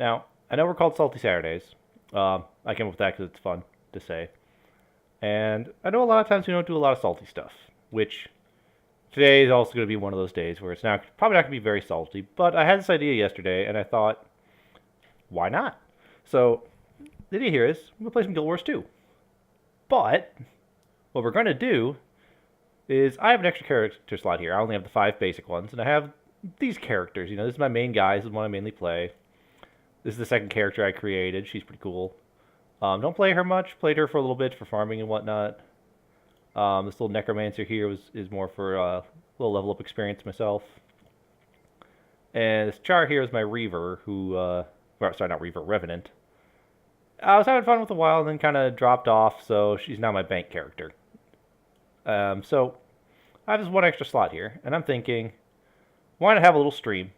Now, I know we're called Salty Saturdays. I came up with that because it's fun to say. And I know a lot of times we don't do a lot of salty stuff, which today is also going to be one of those days where it's not probably not going to be very salty. But I had this idea yesterday, and I thought, why not? So the idea here is we're going to play some Guild Wars 2. But what we're going to do is I have an extra character slot here. I only have the 5 basic ones, and I have these characters. You know, this is my main guy. This is one I mainly play. This is the second character I created. She's pretty cool. Don't play her much. Played her for a little bit for farming and whatnot. This little necromancer here is more for a little level up experience myself. And this char here is my reaver, who, well, sorry, not reaver, revenant. I was having fun with a while and then kind of dropped off, so she's now my bank character. So I have this one extra slot here, and I'm thinking, why not have a little stream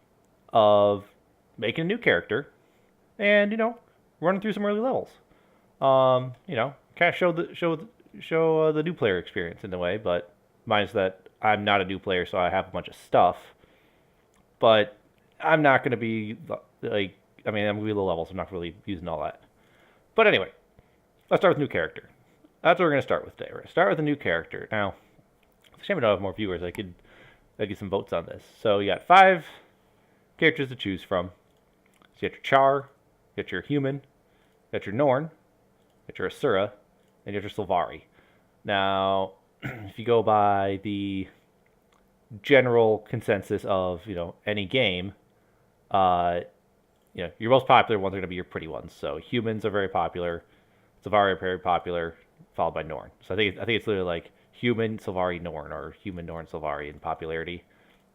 of making a new character and, you know, running through some early levels. You know, kind of show the new player experience in a way, but minus that I'm not a new player, so I have a bunch of stuff. But I'm not going to be like, I mean, I'm going to be low levels. I'm not really using all that. But anyway, let's start with new character. That's what we're going to start with today. We're going to start with a new character. Now, it's a shame I don't have more viewers. I'd get some votes on this. So you got 5 characters to choose from. So you got your Char, you got your Human, you got your Norn, you got your Asura, and you got your Sylvari. Now, if you go by the general consensus of, you know, any game, you know, your most popular ones are going to be your pretty ones. So humans are very popular, Sylvari are very popular, followed by Norn. So I think it's literally like human, Sylvari, Norn, or human, Norn, Sylvari in popularity,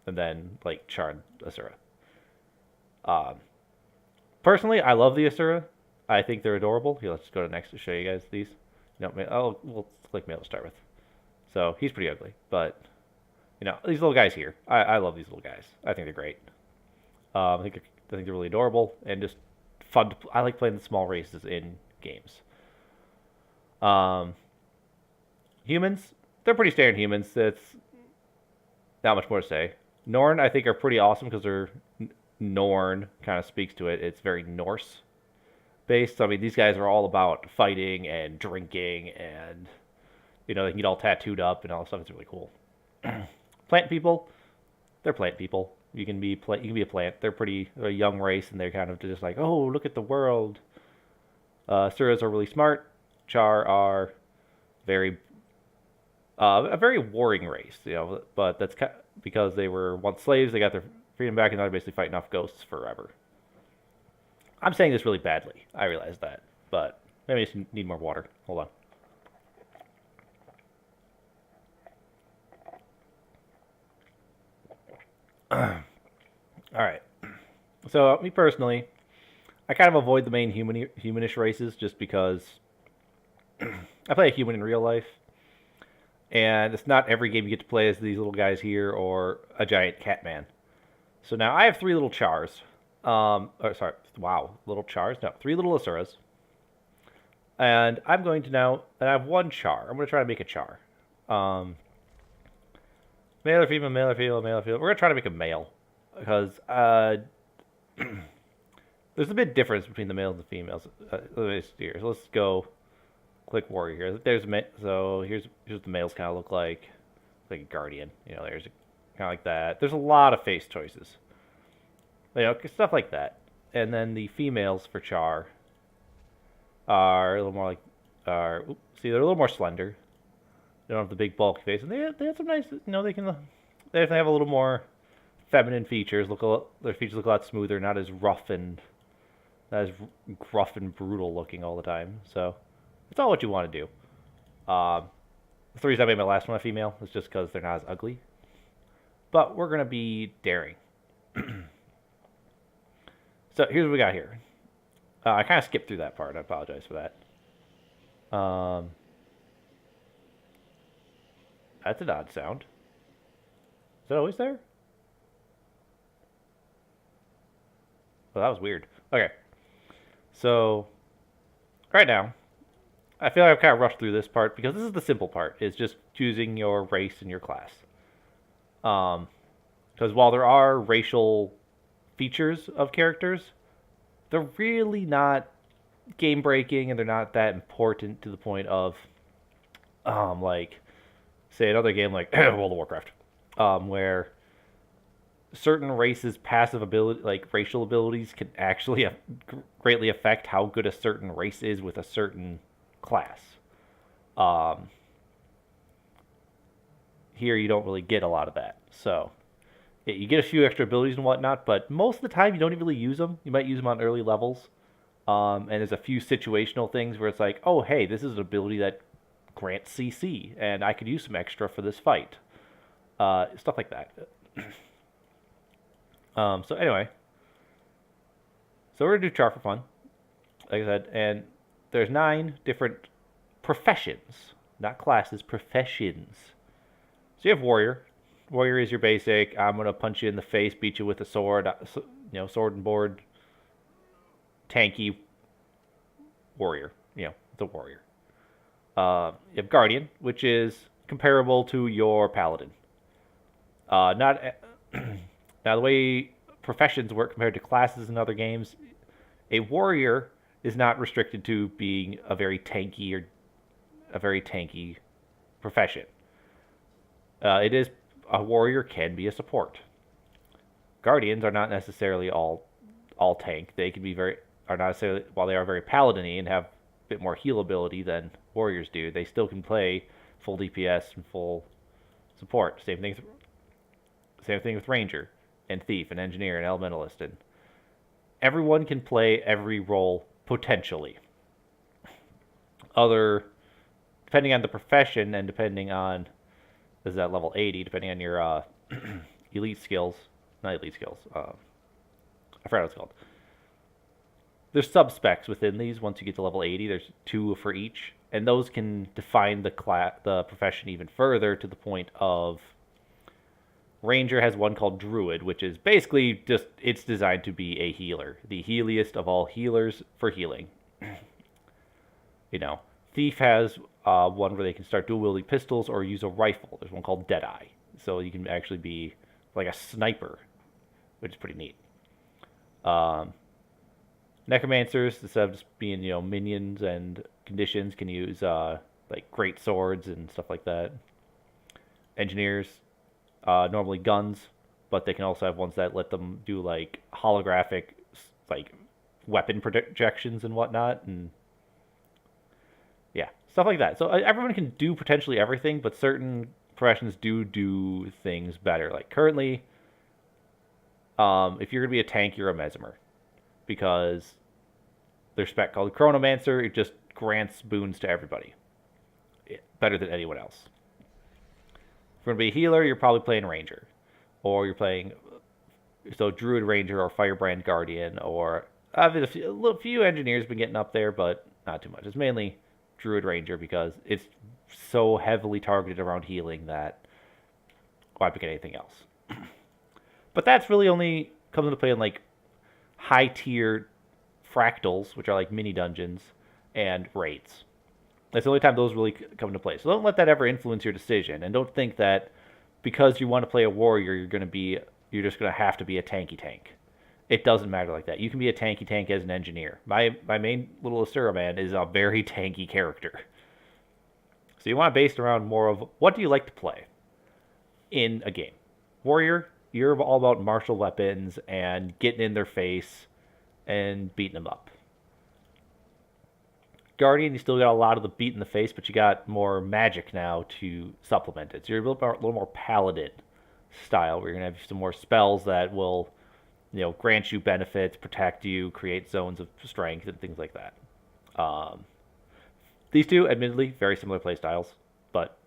and then like Char and Asura. Personally, I love the Asura. I think they're adorable. Here, let's go to next to show you guys these. You know, we'll click male to start with. So he's pretty ugly, but you know, these little guys here, I love these little guys. I think they're great. I think they're really adorable and just fun. I like playing the small races in games. Humans, they're pretty standard humans. It's not much more to say. Norn, I think, are pretty awesome because they're Norn kind of speaks to it. It's very Norse based. I mean, these guys are all about fighting and drinking, and you know, they can get all tattooed up and all that stuff. It's really cool. Plant people, they're plant people. You can be a plant. They're a young race, and they're kind of just like, oh, look at the world. Suras are really smart. Char are very a very warring race, you know. But that's because they were once slaves. They got their freedom back, and now they're basically fighting off ghosts forever. I'm saying this really badly. I realize that, but maybe I just need more water. Hold on. All right. So me personally, I kind of avoid the main humanish races just because I play a human in real life, and it's not every game you get to play as these little guys here or a giant cat man. So now I have 3 little chars. Or sorry, wow, little chars? No, 3 little Asuras. And I'm going to now, and I have 1 char. I'm going to try to make a char. Male or female, male or female, male or female. We're going to try to make a male. Because there's a bit difference between the males and the females. So let's go click warrior here. So here's what the males kind of look like a guardian. You know, there's kind of like that. There's a lot of face choices. You know, stuff like that. And then the females for Char are a little more like see, they're a little more slender. They don't have the big bulky face, and they have some nice. You know, they have a little more feminine features. Their features look a lot smoother, not as rough and gruff and brutal looking all the time. So it's all what you want to do. The reason I made my last one a female is just because they're not as ugly. But we're gonna be daring. So here's what we got here. I kind of skipped through that part. I apologize for that. That's an odd sound. Is that always there? Well, that was weird. Okay. So, right now, I feel like I've kind of rushed through this part because this is the simple part. It's just choosing your race and your class. Because while there are racial features of characters, they're really not game breaking, and they're not that important to the point of like say another game like World of Warcraft, where certain races' passive ability, like racial abilities, can actually greatly affect how good a certain race is with a certain class. Um, Here, you don't really get a lot of that. So, yeah, you get a few extra abilities and whatnot, but most of the time you don't really use them. You might use them on early levels. And there's a few situational things where it's like, oh, hey, this is an ability that grants CC, and I could use some extra for this fight. Stuff like that. So anyway, so we're gonna do char for fun, like I said, and there's 9 different professions, not classes, professions. So you have warrior. Warrior is your basic. I'm gonna punch you in the face, beat you with a sword, sword and board. Tanky warrior. It's a warrior. You have guardian, which is comparable to your paladin. Not now the way professions work compared to classes in other games. A warrior is not restricted to being a very tanky profession. It is a warrior can be a support. Guardians are not necessarily all tank. They can be are not necessarily, while they are very paladin-y and have a bit more heal ability than warriors do, they still can play full DPS and full support. Same thing with ranger and thief and engineer and elementalist, and everyone can play every role potentially. Depending on the profession and depending on, this is at level 80, depending on your elite skills, not elite skills, I forgot what it's called. There's sub-specs within these. Once you get to level 80, there's 2 for each, and those can define the profession even further, to the point of Ranger has one called Druid, which is basically just, it's designed to be a healer. The healiest of all healers for healing. Thief has one where they can start dual-wielding pistols or use a rifle. There's one called Deadeye. So you can actually be like a sniper, which is pretty neat. Necromancers, instead of just being, minions and conditions, can use like great swords and stuff like that. Engineers, normally guns, but they can also have ones that let them do like holographic, like weapon projections and whatnot, and yeah, stuff like that. So everyone can do potentially everything, but certain professions do things better. Like currently, if you're gonna be a tank, you're a mesmer, because there's spec called Chronomancer. It just grants boons to everybody, better than anyone else. If you're going to be a healer, you're probably playing Ranger. Or you're playing, Druid Ranger or Firebrand Guardian, or a few engineers been getting up there, but not too much. It's mainly Druid Ranger because it's so heavily targeted around healing that why pick anything else? But that's really only comes into play in like high tier fractals, which are like mini dungeons, and raids. That's the only time those really come into play. So don't let that ever influence your decision, and don't think that because you want to play a warrior, you're just gonna have to be a tanky tank. It doesn't matter like that. You can be a tanky tank as an engineer. My main little Asura man is a very tanky character. So you want to base it around more of what do you like to play in a game. Warrior, you're all about martial weapons and getting in their face and beating them up. Guardian, you still got a lot of the beat in the face, but you got more magic now to supplement it. So you're a little more paladin style, where you're going to have some more spells that will, grant you benefits, protect you, create zones of strength, and things like that. These two, admittedly, very similar play styles, but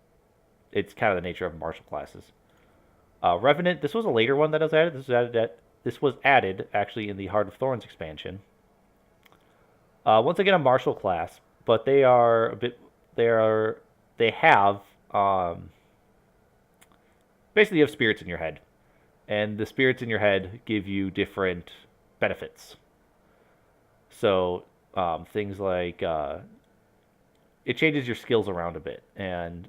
it's kind of the nature of martial classes. Revenant, this was a later one that was added. This was added actually in the Heart of Thorns expansion. Once again, a martial class, but they have basically you have spirits in your head, and the spirits in your head give you different benefits. So things like it changes your skills around a bit and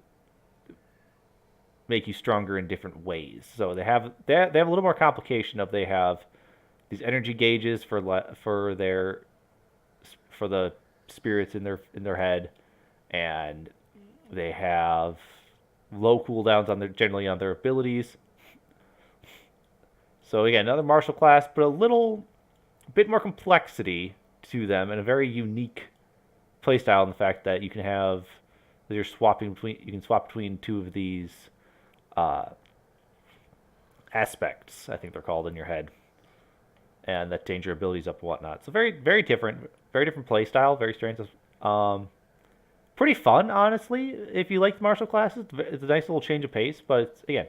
make you stronger in different ways. So they have a little more complication of they have these energy gauges for the spirits in their head, and they have low cooldowns on generally on their abilities. So again, another martial class, but a little bit more complexity to them, and a very unique playstyle in the fact that you can swap between two of these uh, aspects, I think they're called, in your head, and that change your abilities up and whatnot. So very different play style, very strange. Pretty fun, honestly. If you like the martial classes, it's a nice little change of pace. But again,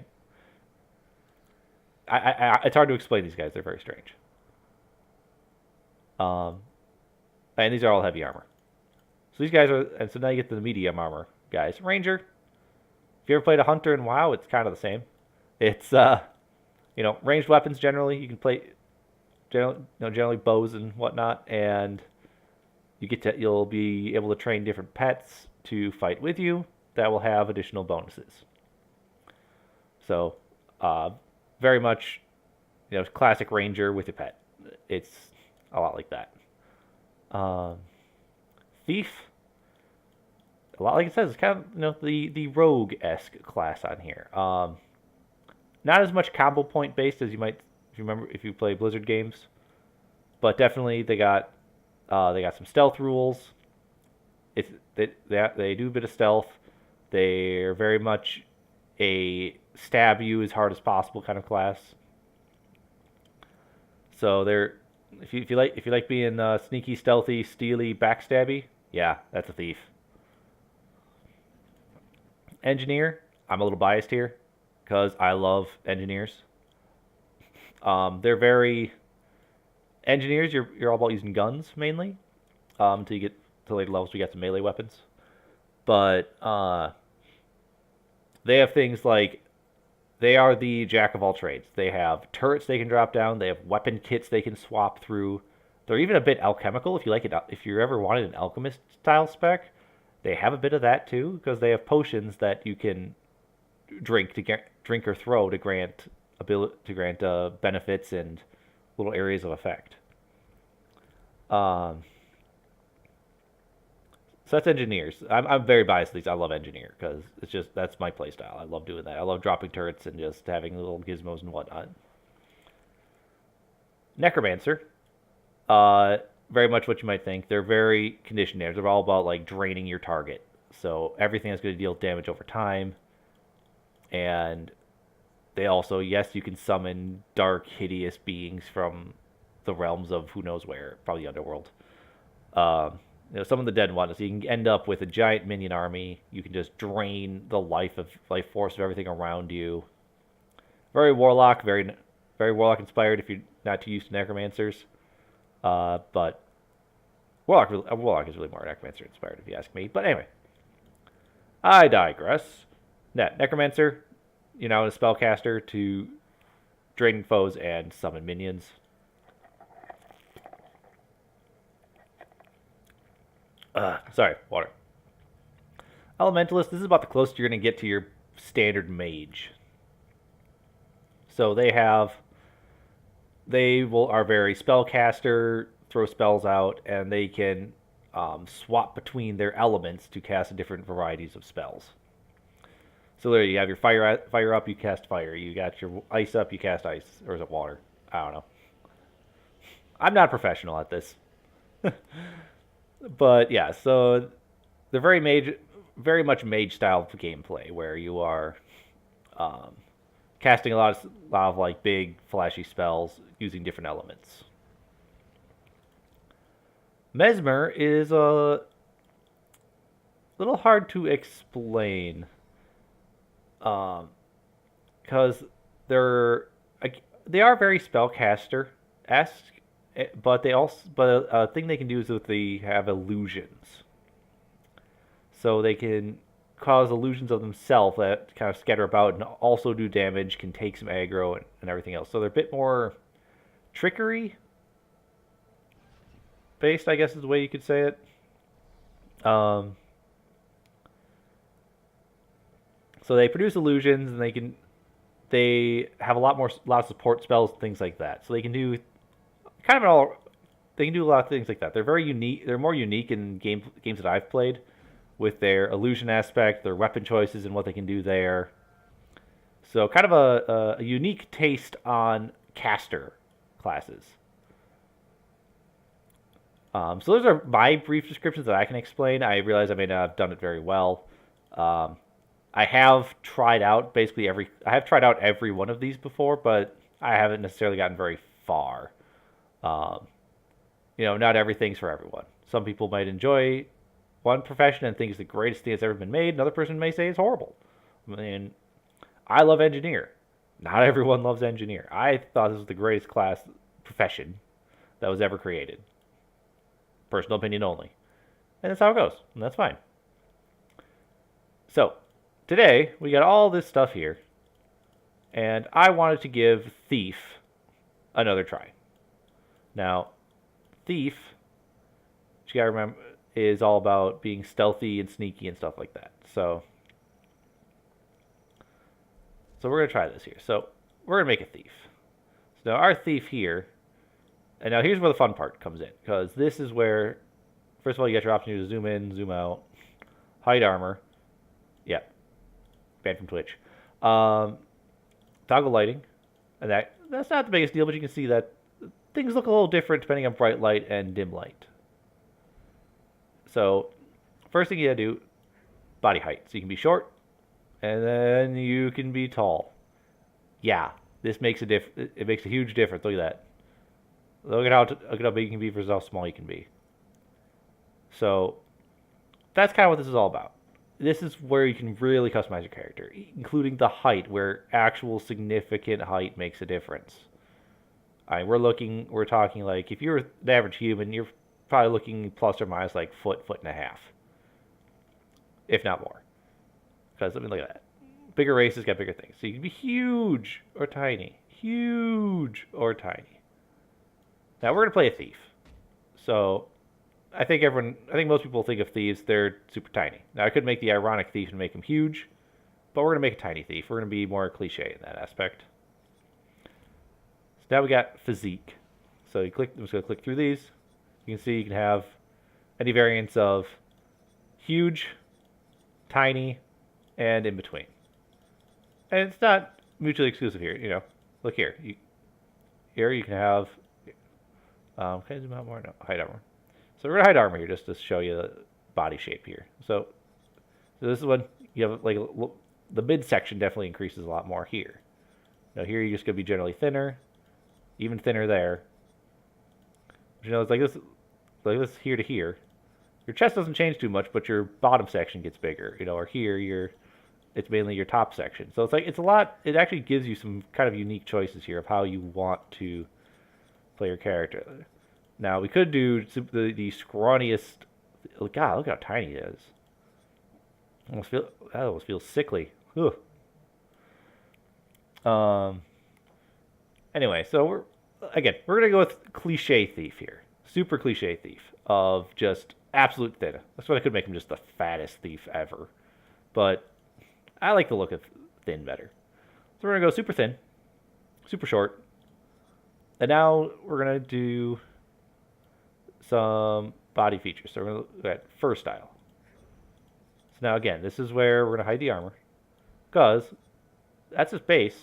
it's hard to explain these guys. They're very strange. Um, and these are all heavy armor. So these guys are, and so now you get to the medium armor guys. Ranger. If you ever played a hunter in WoW, it's kind of the same. It's ranged weapons generally. You can play generally bows and whatnot, and you'll be able to train different pets to fight with you that will have additional bonuses. So, very much, classic ranger with a pet. It's a lot like that. Thief, a lot like it says, it's kind of the rogue-esque class on here. Not as much combo point based as you might if you remember if you play Blizzard games, but definitely they got some stealth rules. They do a bit of stealth. They're very much a stab you as hard as possible kind of class. So if you like being sneaky, stealthy, steely, backstabby, yeah, that's a thief. Engineer, I'm a little biased here because I love engineers. They're very engineers. You're all about using guns mainly. Until you get to later levels, we got some melee weapons. But they have things like they are the jack of all trades. They have turrets they can drop down. They have weapon kits they can swap through. They're even a bit alchemical. If you like it, if you ever wanted an alchemist style spec, they have a bit of that too because they have potions that you can drink or throw to grant benefits and little areas of effect. So that's engineers. I'm very biased to these. I love engineer because that's my playstyle. I love doing that. I love dropping turrets and just having little gizmos and whatnot. Necromancer, very much what you might think. They're very conditioned. They're all about like draining your target. So everything is going to deal damage over time. And they also, yes, you can summon dark, hideous beings from the realms of who knows where, probably Underworld. Some of the dead ones. So you can end up with a giant minion army. You can just drain the life force of everything around you. Very warlock, very warlock inspired. If you're not too used to necromancers, but warlock is really more necromancer inspired, if you ask me. But anyway, I digress. Necromancer, a spellcaster to drain foes and summon minions. Sorry, water. Elementalist, this is about the closest you're going to get to your standard mage. So are very spellcaster, throw spells out, and they can swap between their elements to cast different varieties of spells. So there you have your fire up, you cast fire. You got your ice up, you cast ice. Or is it water? I don't know. I'm not a professional at this. But yeah, so they're very much mage style gameplay where you are casting a lot of like big flashy spells using different elements. Mesmer is a little hard to explain because they are very spellcaster-esque. But a thing they can do is that they have illusions. So they can cause illusions of themselves that kind of scatter about and also do damage, can take some aggro and everything else. So they're a bit more trickery based, I guess is the way you could say it. So they produce illusions and they have a lot of support spells, things like that. So they can do kind of all. They can do a lot of things like that. They're very unique. They're more unique in games that I've played, with their illusion aspect, their weapon choices, and what they can do there. So kind of a unique taste on caster classes. So those are my brief descriptions that I can explain. I realize I may not have done it very well. I have tried out every one of these before, but I haven't necessarily gotten very far. Um, not everything's for everyone. Some people might enjoy one profession and think it's the greatest thing that's ever been made. Another person may say it's horrible. I mean, I love engineer. Not everyone loves engineer. I thought this was the greatest class profession that was ever created. Personal opinion only. And that's how it goes. And that's fine. So, today, we got all this stuff here. And I wanted to give Thief another try. Now, Thief, you gotta remember, is all about being stealthy and sneaky and stuff like that. So we're gonna try this here. So we're gonna make a thief. So now our thief here, and now here's where the fun part comes in, because this is where, first of all, you got your option to zoom in, zoom out, hide armor, yeah, banned from Twitch, toggle lighting, and that's not the biggest deal, but you can see that things look a little different depending on bright light and dim light. So first thing you gotta do, body height. So you can be short, and then you can be tall. Yeah, this makes it makes a huge difference. Look at that. Look at how big you can be versus how small you can be. So that's kind of what this is all about. This is where you can really customize your character, including the height, where actual significant height makes a difference. We're talking like, if you're the average human, you're probably looking plus or minus like foot and a half, if not more. Because, I mean, look at that. Bigger races got bigger things. So you can be huge or tiny. Huge or tiny. Now we're going to play a thief. So I think most people think of thieves, they're super tiny. Now I could make the ironic thief and make him huge, but we're going to make a tiny thief. We're going to be more cliche in that aspect. So now we got physique. So I'm just going to click through these. You can see you can have any variants of huge, tiny, and in between. And it's not mutually exclusive here, Look here. Here you can have, can I zoom out more? No, hide armor. So we're going to hide armor here just to show you the body shape here. So this is when you have, like, the midsection definitely increases a lot more here. Now here you're just going to be generally thinner, even thinner there. But, it's like this here to here. Your chest doesn't change too much, but your bottom section gets bigger, or here it's mainly your top section. So it's a lot. It actually gives you some kind of unique choices here of how you want to play your character. Now we could do the scrawniest. God, look how tiny it is. That almost feels sickly. Ugh. Anyway, so we're gonna go with cliche thief here. Super cliche thief of just absolute thin. That's why I could make him just the fattest thief ever. But I like the look of thin better. So we're going to go super thin, super short. And now we're going to do some body features. So we're going to look at fur style. So now again, this is where we're going to hide the armor. Because that's his base.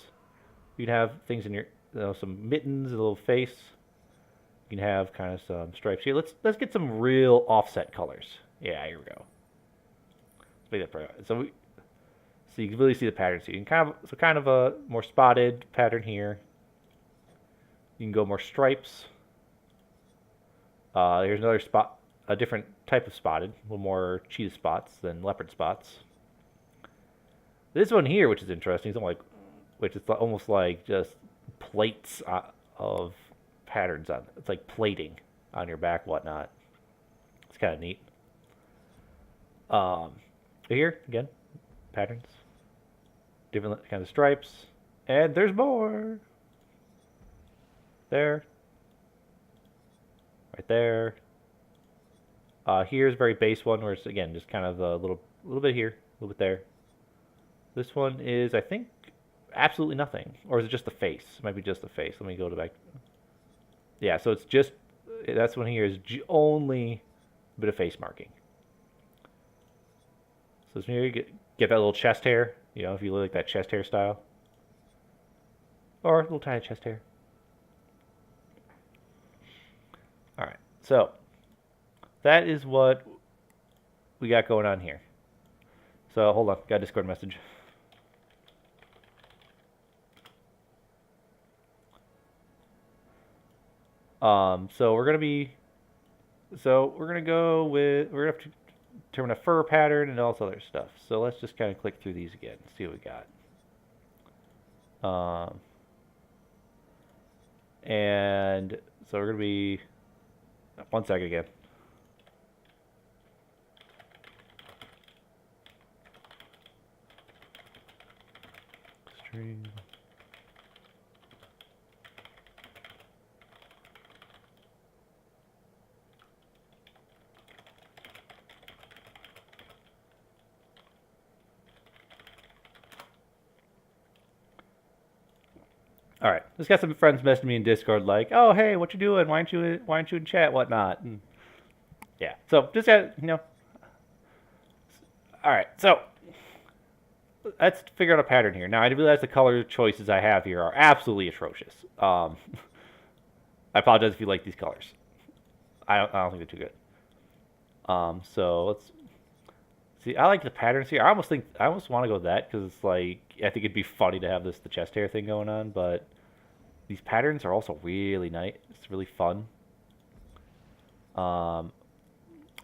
You can have things in your, some mittens, a little face. You can have kind of some stripes here. Let's get some real offset colors. Yeah, here we go. Let's make that pretty. So you can really see the patterns here. You can kind of a more spotted pattern here. You can go more stripes. Here's another spot, a different type of spotted, a little more cheetah spots than leopard spots. This one here, which is interesting, which is almost like just plates of patterns on it. It's like plating on your back, whatnot. It's kind of neat. Here again, patterns, different kinds of stripes, and there's more. There, right there. Here's a very base one where it's again just kind of a little bit here, a little bit there. This one is, I think, absolutely nothing, or is it just the face? It might be just the face. Let me go to back. Yeah, so it's just, that's one here is only a bit of face marking. So here you get that little chest hair, you know, if you like that chest hair style. Or a little tiny chest hair. Alright, so that is what we got going on here. So hold on, got a Discord message. So we're gonna go with, we're gonna have to determine a fur pattern and all this other stuff. So let's just kind of click through these again, see what we got. And so we're gonna be, 1 second again. Stream. All right, just got some friends messaging me in Discord like, "Oh, hey, what you doing? Why aren't you in chat, whatnot?" And yeah, so just got, you know. All right, so let's figure out a pattern here. Now I realize the color choices I have here are absolutely atrocious. I apologize if you like these colors. I don't think they're too good. So let's see. I like the patterns here. I almost want to go with that because it's like I think it'd be funny to have the chest hair thing going on, but these patterns are also really nice. It's really fun. And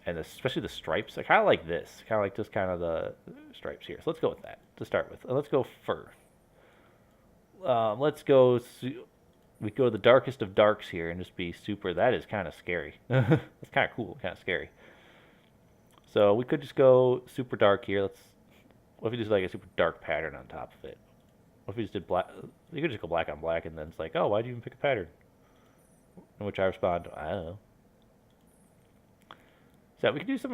especially the stripes. I kind of like this. Kind of like just kind of the stripes here. So let's go with that to start with. Let's go fur. Let's go. We go to the darkest of darks here and just be super. That is kind of scary. That's kind of cool. Kind of scary. So we could just go super dark here. What if we just like a super dark pattern on top of it? What if we just did black? You could just go black on black, and then it's like, oh, why'd you even pick a pattern? In which I respond, I don't know. So we can do some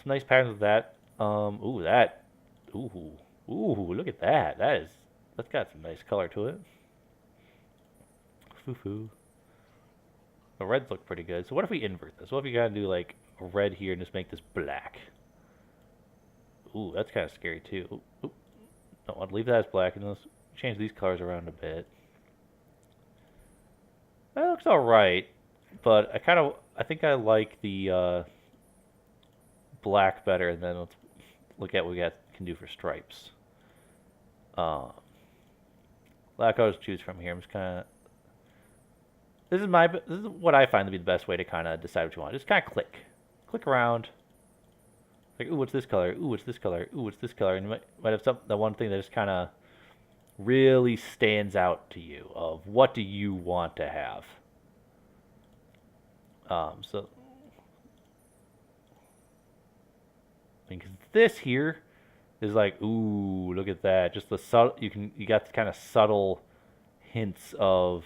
nice patterns with that. Ooh, look at that. That's got some nice color to it. Foo-foo. The reds look pretty good. So what if we invert this? What if we gotta do like a red here and just make this black? Ooh, that's kind of scary too. Ooh. No, I'll leave that as black and let's change these colors around a bit. That looks alright, but I think I like the black better, and then let's look at what we can do for stripes. Black colors to choose from here. I'm just kind of, this is what I find to be the best way to kind of decide what you want. Just kind of click around. Like, ooh, what's this color? Ooh, what's this color? Ooh, what's this color? And you might have the one thing that just kind of really stands out to you of what do you want to have. So, because this here is like, ooh, look at that. Just the subtle, you got the kind of subtle hints of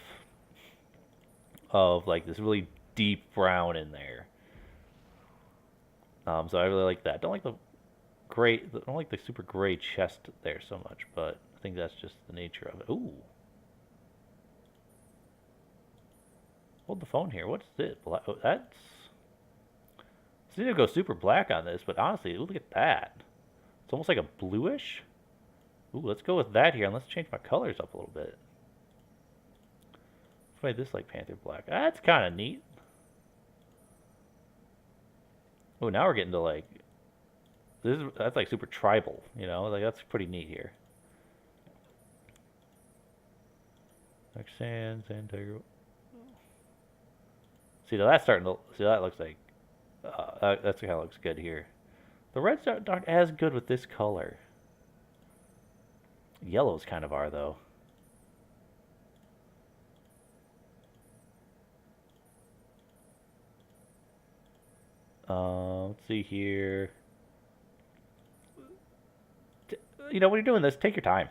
like this really deep brown in there. So I really like that. Don't like the super gray chest there so much, but I think that's just the nature of it. Ooh. Hold the phone here. What's this? That's... I need to go super black on this, but honestly, ooh, look at that. It's almost like a bluish. Ooh, let's go with that here, and let's change my colors up a little bit. Let's make this like Panther Black. That's kind of neat. Oh, now we're getting to like... That's like super tribal, you know? Like, that's pretty neat here. Like sand tiger. See, now that's starting to... See, that looks like... that's kind of looks good here. The reds aren't as good with this color. Yellows kind of are, though. Let's see here. You know, when you're doing this, take your time.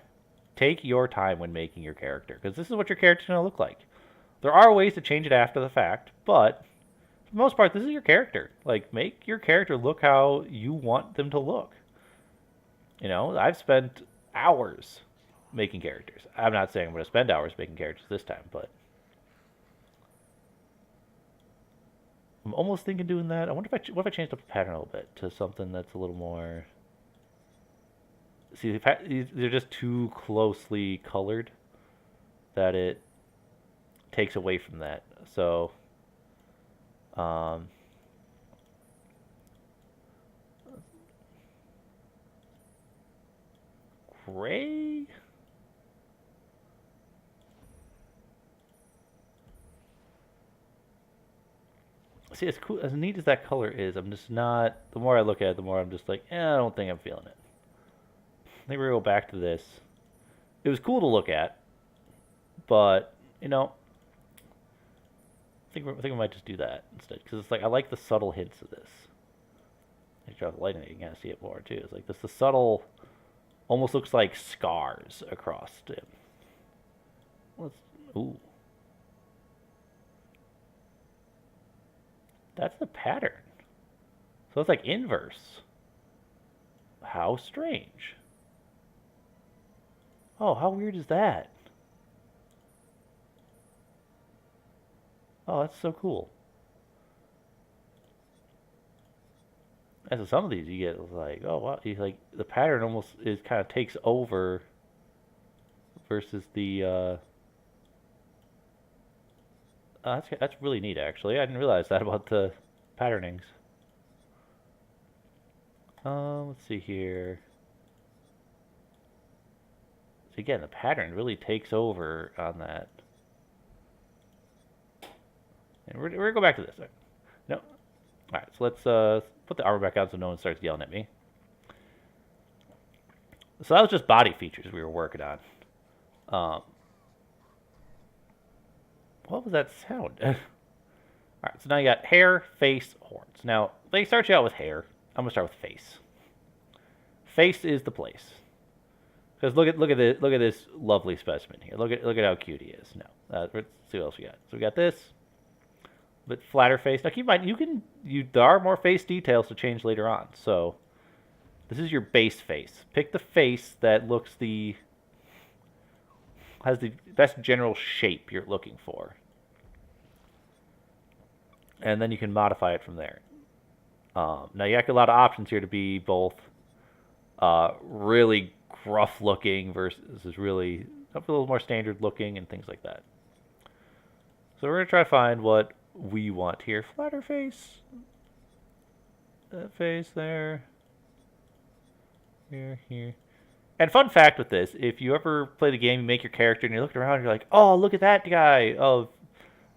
Take your time when making your character, because this is what your character's going to look like. There are ways to change it after the fact, but for the most part, this is your character. Like, make your character look how you want them to look. You know, I've spent hours making characters. I'm not saying I'm going to spend hours making characters this time, but I'm almost thinking doing that. I wonder if what if I changed up the pattern a little bit to something that's a little more. See, they're just too closely colored that it takes away from that. So, um, gray. See, as cool as neat as that color is, I'm just not. The more I look at it, the more I'm just like, I don't think I'm feeling it. I think we're gonna go back to this. It was cool to look at, but I think we might just do that instead because it's like I like the subtle hints of this. I drop the light in it, you can kind of see it more too. It's like this, the subtle, almost looks like scars across it. Let's, ooh, that's the pattern. So it's like inverse. How strange. Oh, how weird is that? Oh, that's so cool. As with some of these, you get like, oh wow, you like the pattern almost is kind of takes over versus the. That's really neat actually. I didn't realize that about the patternings. Let's see here. So again, the pattern really takes over on that. And we're gonna go back to this. No. All right, so let's put the armor back on so no one starts yelling at me. So that was just body features we were working on. Um, what was that sound? All right, so now you got hair, face, horns. Now they start you out with hair. I'm gonna start with face. Face is the place. Because look at this lovely specimen here. Look at how cute he is. Now let's see what else we got. So we got this, but flatter face. Now keep in mind there are more face details to change later on. So this is your base face. Pick the face that has the best general shape you're looking for, and then you can modify it from there. Now you got a lot of options here to be both really gruff looking versus really a little more standard looking and things like that. So we're gonna try to find what we want here. Flatter face. That face there. Here. And fun fact with this, if you ever play the game, you make your character and you're looking around and you're like, oh, look at that guy. Oh,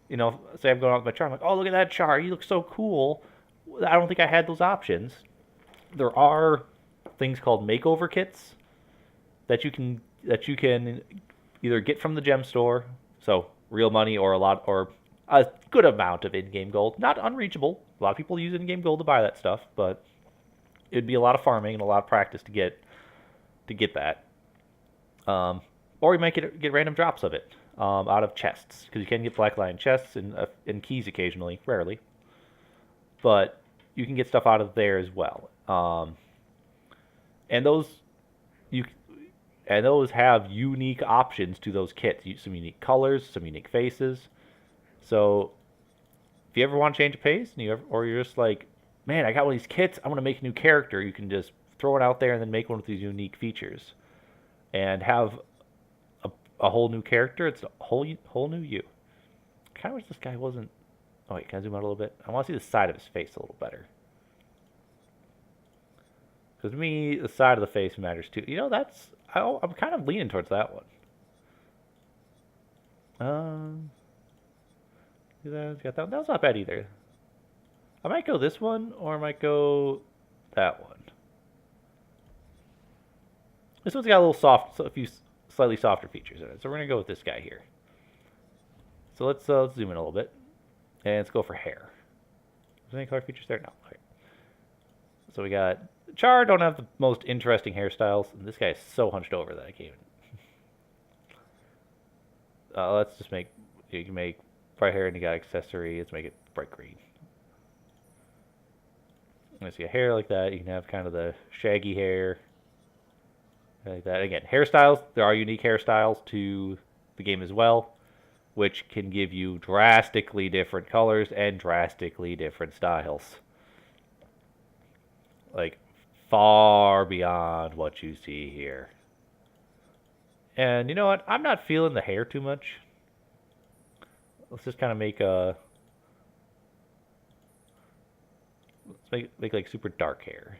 say I'm going out with my char. I'm like, oh, look at that char. He looks so cool. I don't think I had those options. There are things called makeover kits that you can either get from the gem store, so real money or a good amount of in-game gold. Not unreachable. A lot of people use in-game gold to buy that stuff, but it'd be a lot of farming and a lot of practice to get that. Or you might get random drops of it out of chests, because you can get Black Lion chests and keys occasionally, rarely. But you can get stuff out of there as well. And those have unique options to those kits. Some unique colors, some unique faces. So if you ever want to change a pace, or you're just like, man, I got one of these kits, I'm gonna make a new character. You can just throw it out there and then make one with these unique features, and have a whole new character. It's a whole new you. I kind of wish this guy wasn't. Oh wait, can I zoom out a little bit? I want to see the side of his face a little better. Because to me, the side of the face matters too. I'm kind of leaning towards that one. Got that. That was not bad either. I might go this one, or I might go that one. This one's got a few slightly softer features in it. So we're gonna go with this guy here. So let's zoom in a little bit, and let's go for hair. Is there any color features there? No. Okay. So we got Char. Don't have the most interesting hairstyles. And this guy is so hunched over that I can't even. Let's just you can make bright hair, and you got accessory. Let's make it bright green. Let's see a hair like that. You can have kind of the shaggy hair. Like that. Again, hairstyles. There are unique hairstyles to the game as well. which can give you drastically different colors and drastically different styles. Like, far beyond what you see here. And you know what? I'm not feeling the hair too much. Let's just kind of make a... Let's make like super dark hair.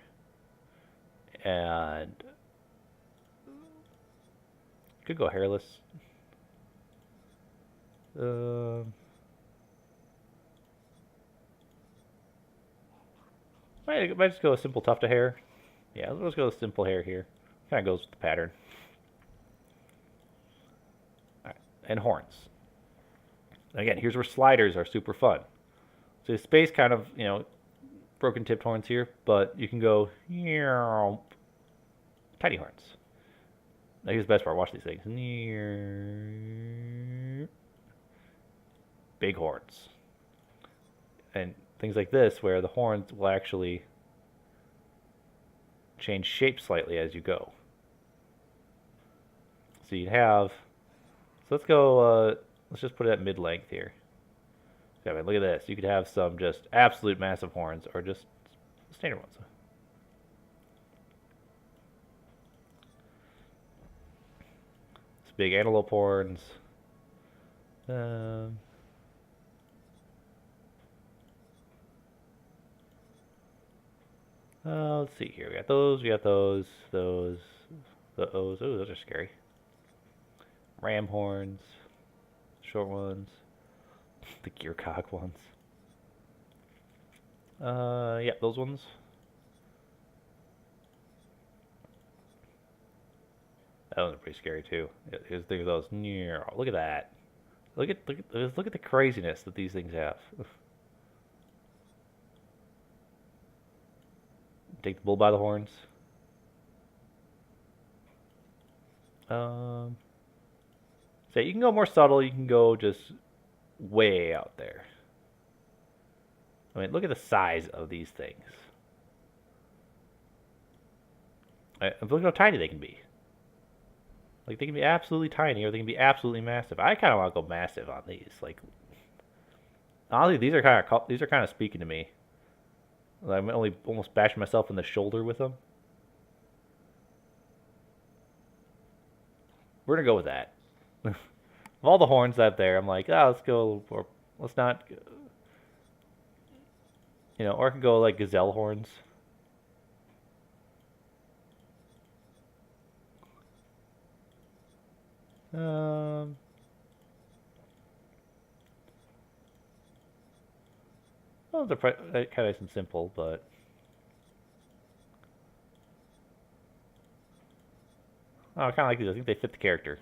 And... Could go hairless. Might just go a simple tuft of hair. Yeah, let's go with simple hair here. Kind of goes with the pattern. All right, and horns. Again, here's where sliders are super fun. So the space kind of, broken tipped horns here, but you can go tiny horns. Now here's the best part. Watch these things. Big horns. And things like this where the horns will actually change shape slightly as you go. So you'd have, so let's go, let's just put it at mid-length here. So, I mean, look at this. You could have some just absolute massive horns or just standard ones. It's big antelope horns. Let's see here. We got those. Oh, those are scary. Ram horns, short ones, the gear cock ones. Yeah, those ones. That one's pretty scary too. Here's those. Look at that. Look at the craziness that these things have. Take the bull by the horns. So you can go more subtle. You can go just way out there. I mean, look at the size of these things. Look how tiny they can be. Like, they can be absolutely tiny, or they can be absolutely massive. I kind of want to go massive on these. Like, honestly, these are kind of speaking to me. I'm only almost bashing myself in the shoulder with them. We're gonna go with that. Of all the horns out there, I'm like, let's go, or let's not, or I can go like gazelle horns. Well, they're kind of nice and simple, but I kind of like these. I think they fit the character.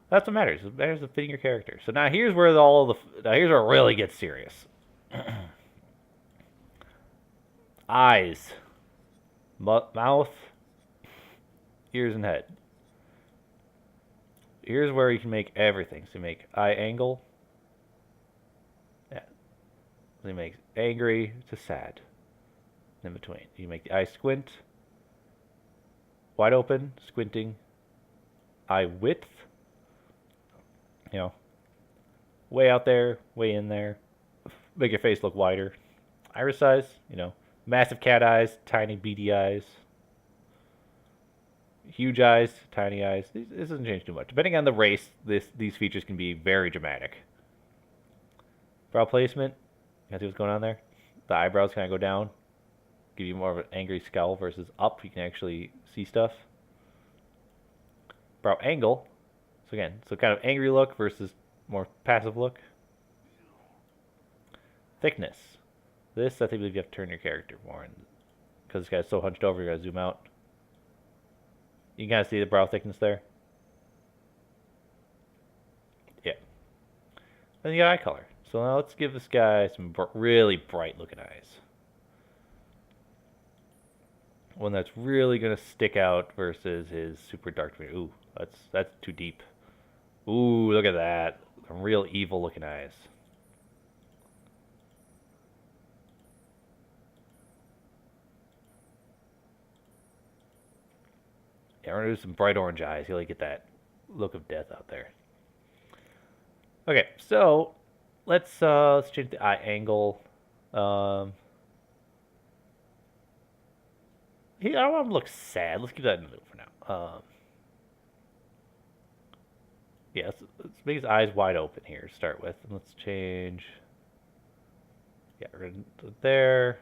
That's what matters. It matters of fitting your character. So now here's where here's where it really gets serious. Eyes, mouth, ears, and head. Here's where you can make everything. So you make eye angle. Yeah. So you make angry to sad. In between. You make the eye squint. Wide open, squinting. Eye width. Way out there, way in there. Make your face look wider. Iris size, massive cat eyes, tiny beady eyes. Huge eyes, tiny eyes. This doesn't change too much. Depending on the race, these features can be very dramatic. Brow placement. You see what's going on there? The eyebrows kind of go down. Give you more of an angry scowl versus up. You can actually see stuff. Brow angle. So again, kind of angry look versus more passive look. Thickness. This, I think you have to turn your character more. Because this guy's so hunched over, you gotta zoom out. You can kind of see the brow thickness there. Yeah. Then you got eye color. So now let's give this guy some really bright looking eyes. One that's really gonna stick out versus his super dark. Ooh, that's too deep. Ooh, look at that. Some real evil looking eyes. Yeah, we're gonna do some bright orange eyes. You really get that look of death out there. Okay, so let's change the eye angle. I don't want him to look sad. Let's keep that in the middle for now. Yeah, let's make his eyes wide open here to start with. And let's change. Yeah, we're going to there.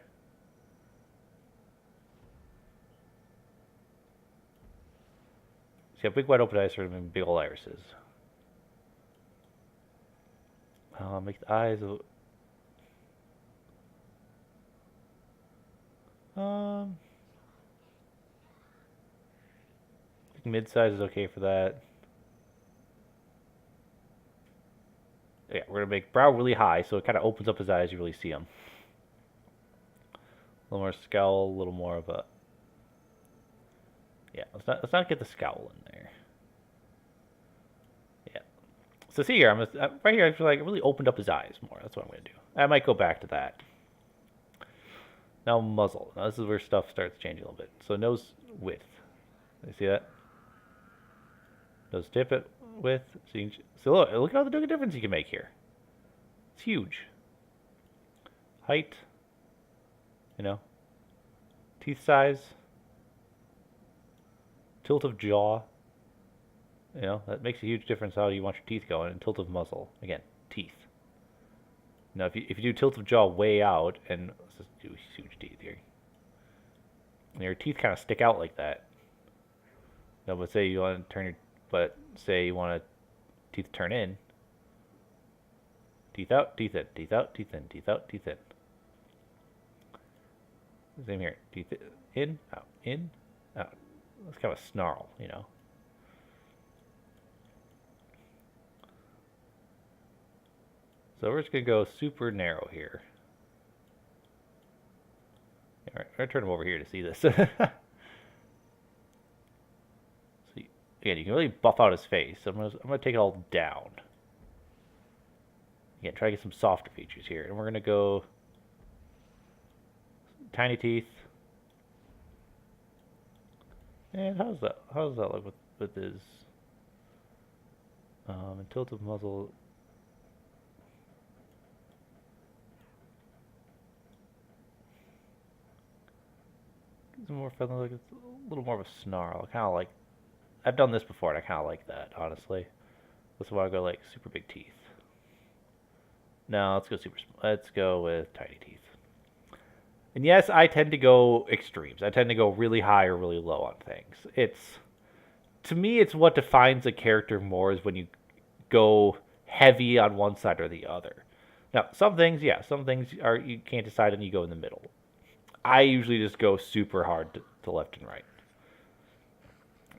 So you have big wide open eyes for him and big old irises. Make the eyes. Um, I think mid-size is okay for that. Yeah, we're gonna make brow really high, so it kind of opens up his eyes. You really see him. A little more scowl, a little more of a. Yeah, let's not get the scowl in there. Yeah. So see here, right here. I feel like it really opened up his eyes more. That's what I'm gonna do. I might go back to that. Now muzzle. Now this is where stuff starts changing a little bit. So nose width. You see that? Nose tip it width. So look at all the difference you can make here. It's huge. Height. You know. Teeth size. Tilt of jaw. You know, that makes a huge difference how you want your teeth going. And tilt of muzzle. Again, teeth. Now, if you do tilt of jaw way out, and let's just do huge teeth here. And your teeth kind of stick out like that. No, but say you want to say you want teeth turn in. Teeth out, teeth in, teeth out, teeth in, teeth out, teeth in. Same here. Teeth in, out, in, out. It's kind of a snarl, you know. So we're just going to go super narrow here. Yeah, I'm going to turn him over here to see this. So again, you can really buff out his face. I'm going to take it all down. Again, try to get some softer features here. And we're going to go tiny teeth. And how does that look with his and tilt of muzzle? It's more feeling like it's a little more of a snarl. Kind of like I've done this before, and I kind of like that, honestly. That's why I go like super big teeth. No, let's go super. Let's go with tiny teeth. And yes, I tend to go extremes. I tend to go really high or really low on things. To me, it's what defines a character more is when you go heavy on one side or the other. Now, some things are you can't decide and you go in the middle. I usually just go super hard to left and right.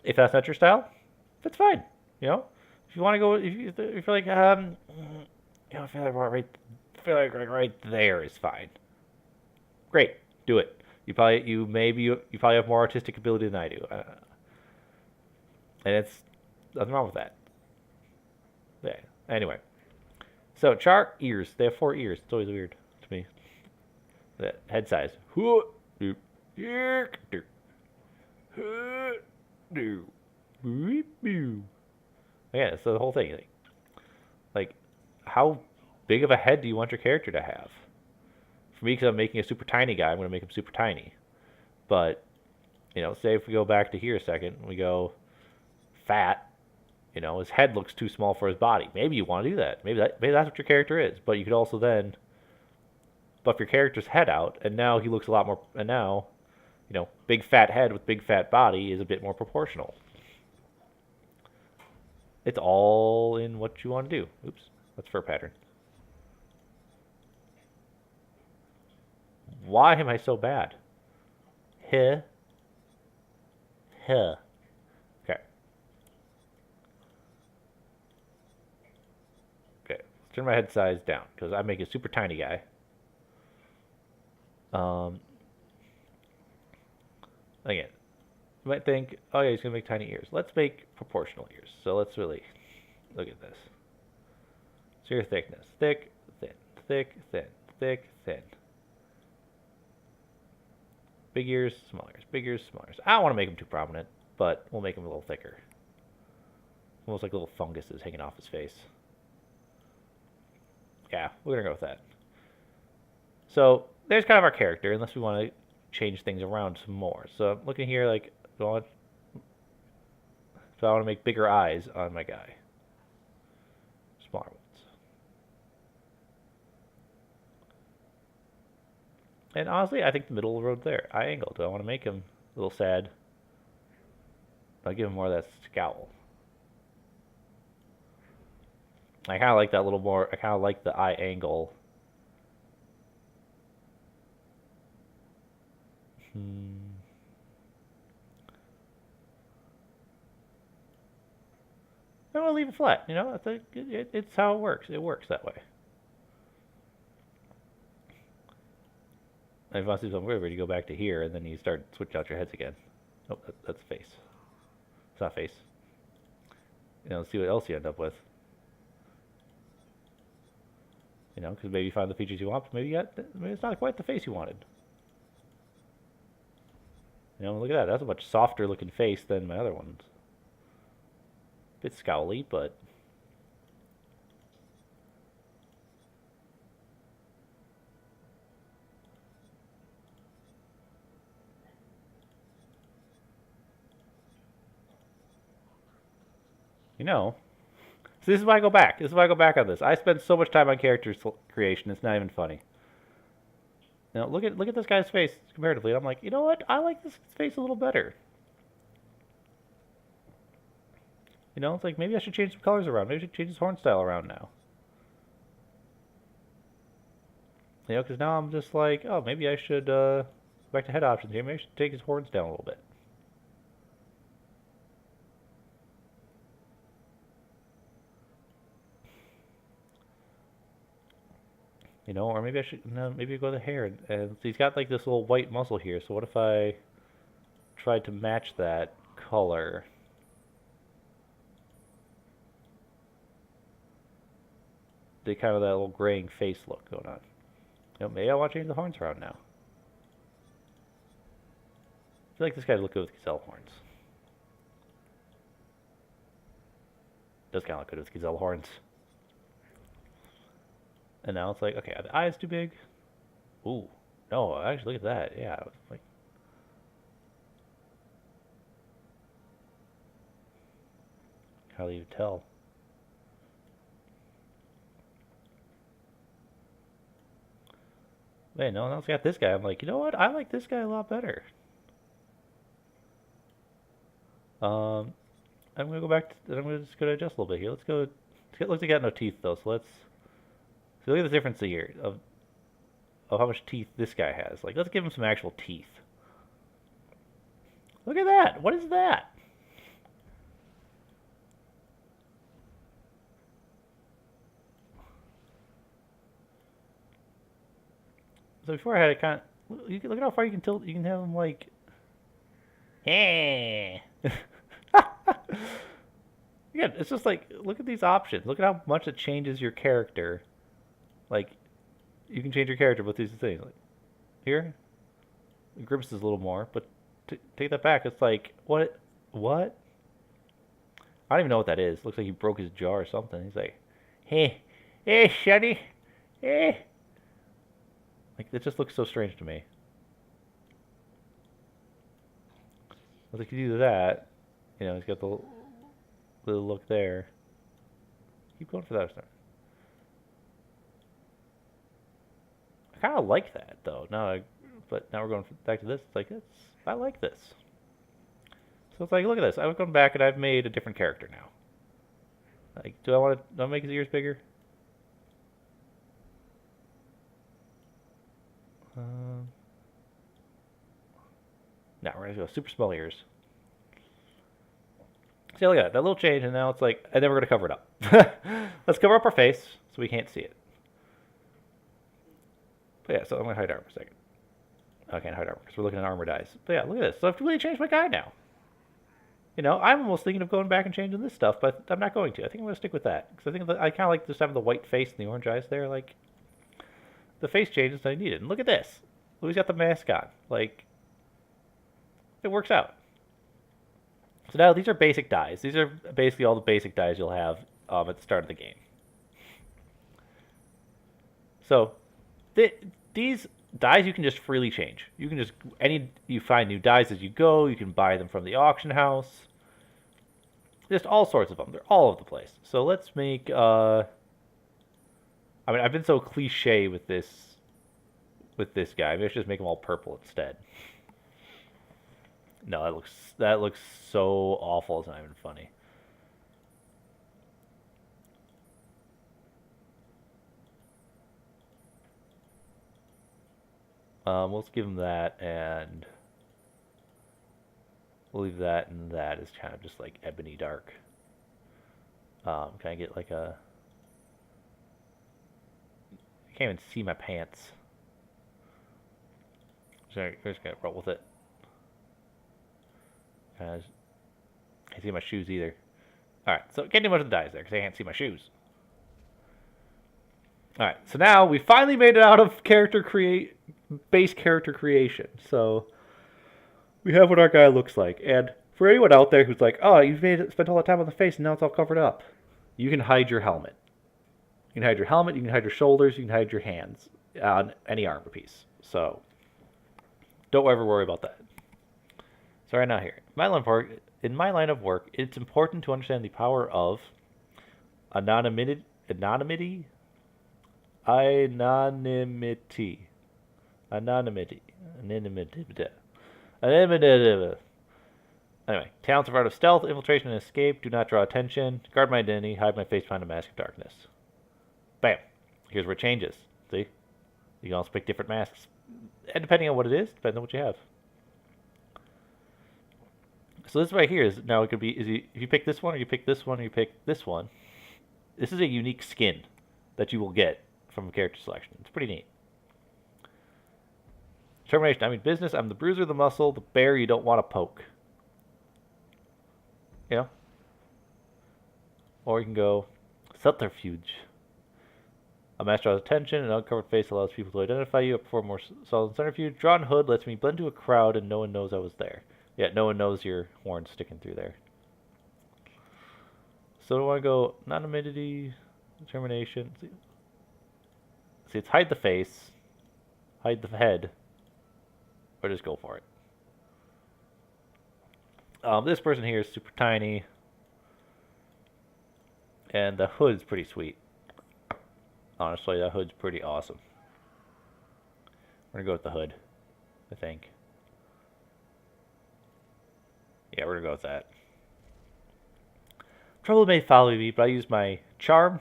If that's not your style, that's fine. You know, if you want to go, if you feel like I feel like right there is fine. Great, do it. You probably have more artistic ability than I do, and it's nothing wrong with that. Yeah. Anyway, so Char ears. They have 4 ears. It's always weird to me. That head size. Yeah, so the whole thing. Like, how big of a head do you want your character to have? For me, because I'm making a super tiny guy, I'm going to make him super tiny. But, say if we go back to here a second, we go fat, his head looks too small for his body. Maybe you want to do that. Maybe that's what your character is. But you could also then buff your character's head out, and now he looks a lot more, and now, big fat head with big fat body is a bit more proportional. It's all in what you want to do. Oops, that's fur pattern. Why am I so bad? Huh. Okay. Okay. Let's turn my head size down because I make a super tiny guy. Again, you might think, oh yeah, he's gonna make tiny ears. Let's make proportional ears. So let's really look at this. So your thickness: thick, thin, thick, thin, thick, thin. Big ears, small ears, big ears, small ears. I don't want to make them too prominent, but we'll make them a little thicker. Almost like little funguses hanging off his face. Yeah, we're gonna go with that. So there's kind of our character, unless we want to change things around some more. So I'm looking here, like, do I want to make bigger eyes on my guy? Smaller ones. And honestly, I think the middle of the road there, eye angle. Do I want to make him a little sad? I'll give him more of that scowl. I kind of like that a little more. I kind of like the eye angle. I'm gonna leave it flat. You know, it's how it works. It works that way. And if you want to see something weird, you go back to here, and then you start switching out your heads again. Oh, that's face. It's not face. You know, let's see what else you end up with. You know, because maybe you find the features you want, but maybe it's not quite the face you wanted. You know, look at that. That's a much softer looking face than my other ones. Bit scowly, but you know. So this is why I go back. This is why I go back on this. I spend so much time on character creation. It's not even funny. Now look at this guy's face comparatively. I'm like, you know what? I like this face a little better. You know, it's like maybe I should change some colors around. Maybe I should change his horn style around now. You know, because now I'm just like, oh, maybe I should go back to head options here. Maybe I should take his horns down a little bit. You know, or maybe I should, no, maybe go the hair. And he's got like this little white muscle here. So what if I tried to match that color? They kind of that little graying face look going on. You know, maybe I want to change the horns around now. I feel like this guy would look good with gazelle horns. Does kind of look good with gazelle horns. And now it's like, okay, are the eyes too big? Ooh, no, actually, look at that. Yeah, like, how do you tell? Wait, no one else got this guy. I'm like, you know what? I like this guy a lot better. I'm gonna go back to, I'm gonna just go to adjust a little bit here. Let's go. Looks like he got no teeth though, so let's. So look at the difference here of how much teeth this guy has. Like, let's give him some actual teeth. Look at that. What is that? So before I had it kind of, you can look at how far you can tilt. You can have him like, hey. Yeah, it's just like, look at these options. Look at how much it changes your character. Like, you can change your character with these things. Like, here, it grips is a little more, but take that back. It's like, what? What? I don't even know what that is. Looks like he broke his jaw or something. He's like, hey, hey, Shuddy, hey. Like, it just looks so strange to me. Like, you do that, you know, he's got the little look there. Keep going for that. I kind of like that, though. But now we're going back to this. It's like, I like this. So it's like, look at this. I've gone back and I've made a different character now. Like, do I make his ears bigger? No, we're gonna go super small ears. See, look at that little change, and now it's like, and then we're gonna cover it up. Let's cover up our face so we can't see it. But yeah, so I'm gonna hide armor for a second. I can't hide armor because we're looking at armored eyes. But yeah, look at this. So I've really changed my guy now. You know, I'm almost thinking of going back and changing this stuff, but I'm not going to. I think I'm gonna stick with that because I think I kind of like just having the white face and the orange eyes there. Like, the face changes I needed. And look at this. Louis got the mask on. Like, it works out. So now these are basic dies. These are basically all the basic dies you'll have at the start of the game. So these dies you can just freely change. You can just you find new dies as you go. You can buy them from the auction house. Just all sorts of them. They're all over the place. So let's make. I mean, I've been so cliche with this guy. Maybe I should just make them all purple instead. No, that looks so awful. It's not even funny. Let's give him that, and we'll leave that, and that is kind of just like ebony dark. Can I get like a? I can't even see my pants. So we're just gonna roll with it. I can't see my shoes either. All right, so can't do much of the dies there because I can't see my shoes. All right, so now we finally made it out of base character creation. So we have what our guy looks like. And for anyone out there who's like, oh, you've spent all that time on the face and now it's all covered up, you can hide your helmet. You can hide your helmet, you can hide your shoulders, you can hide your hands on any armor piece. So don't ever worry about that. So right now here, in my line of work, it's important to understand the power of anonymity. Anonymity. Anyway, talents of art of stealth, infiltration, and escape. Do not draw attention. Guard my identity. Hide my face behind a mask of darkness. Bam. Here's where it changes. See? You can also pick different masks. And depending on what it is, depends on what you have. So this right here is, now it could be, if you pick this one, or you pick this one, or you pick this one, this is a unique skin that you will get from character selection. It's pretty neat. Determination. I mean business. I'm the bruiser, the muscle, the bear you don't want to poke. You know? Or you can go subterfuge. A master draws attention. An uncovered face allows people to identify you. I perform more solid subterfuge. Drawn hood lets me blend into a crowd and no one knows I was there. Yeah, no one knows your horn sticking through there. So do I want to go anonymity, determination? See, it's hide the face, hide the head, or just go for it. This person here is super tiny, and the hood's pretty sweet. Honestly, that hood's pretty awesome. We're gonna go with the hood, I think. Yeah, we're gonna go with that. Trouble may follow me, but I use my charm,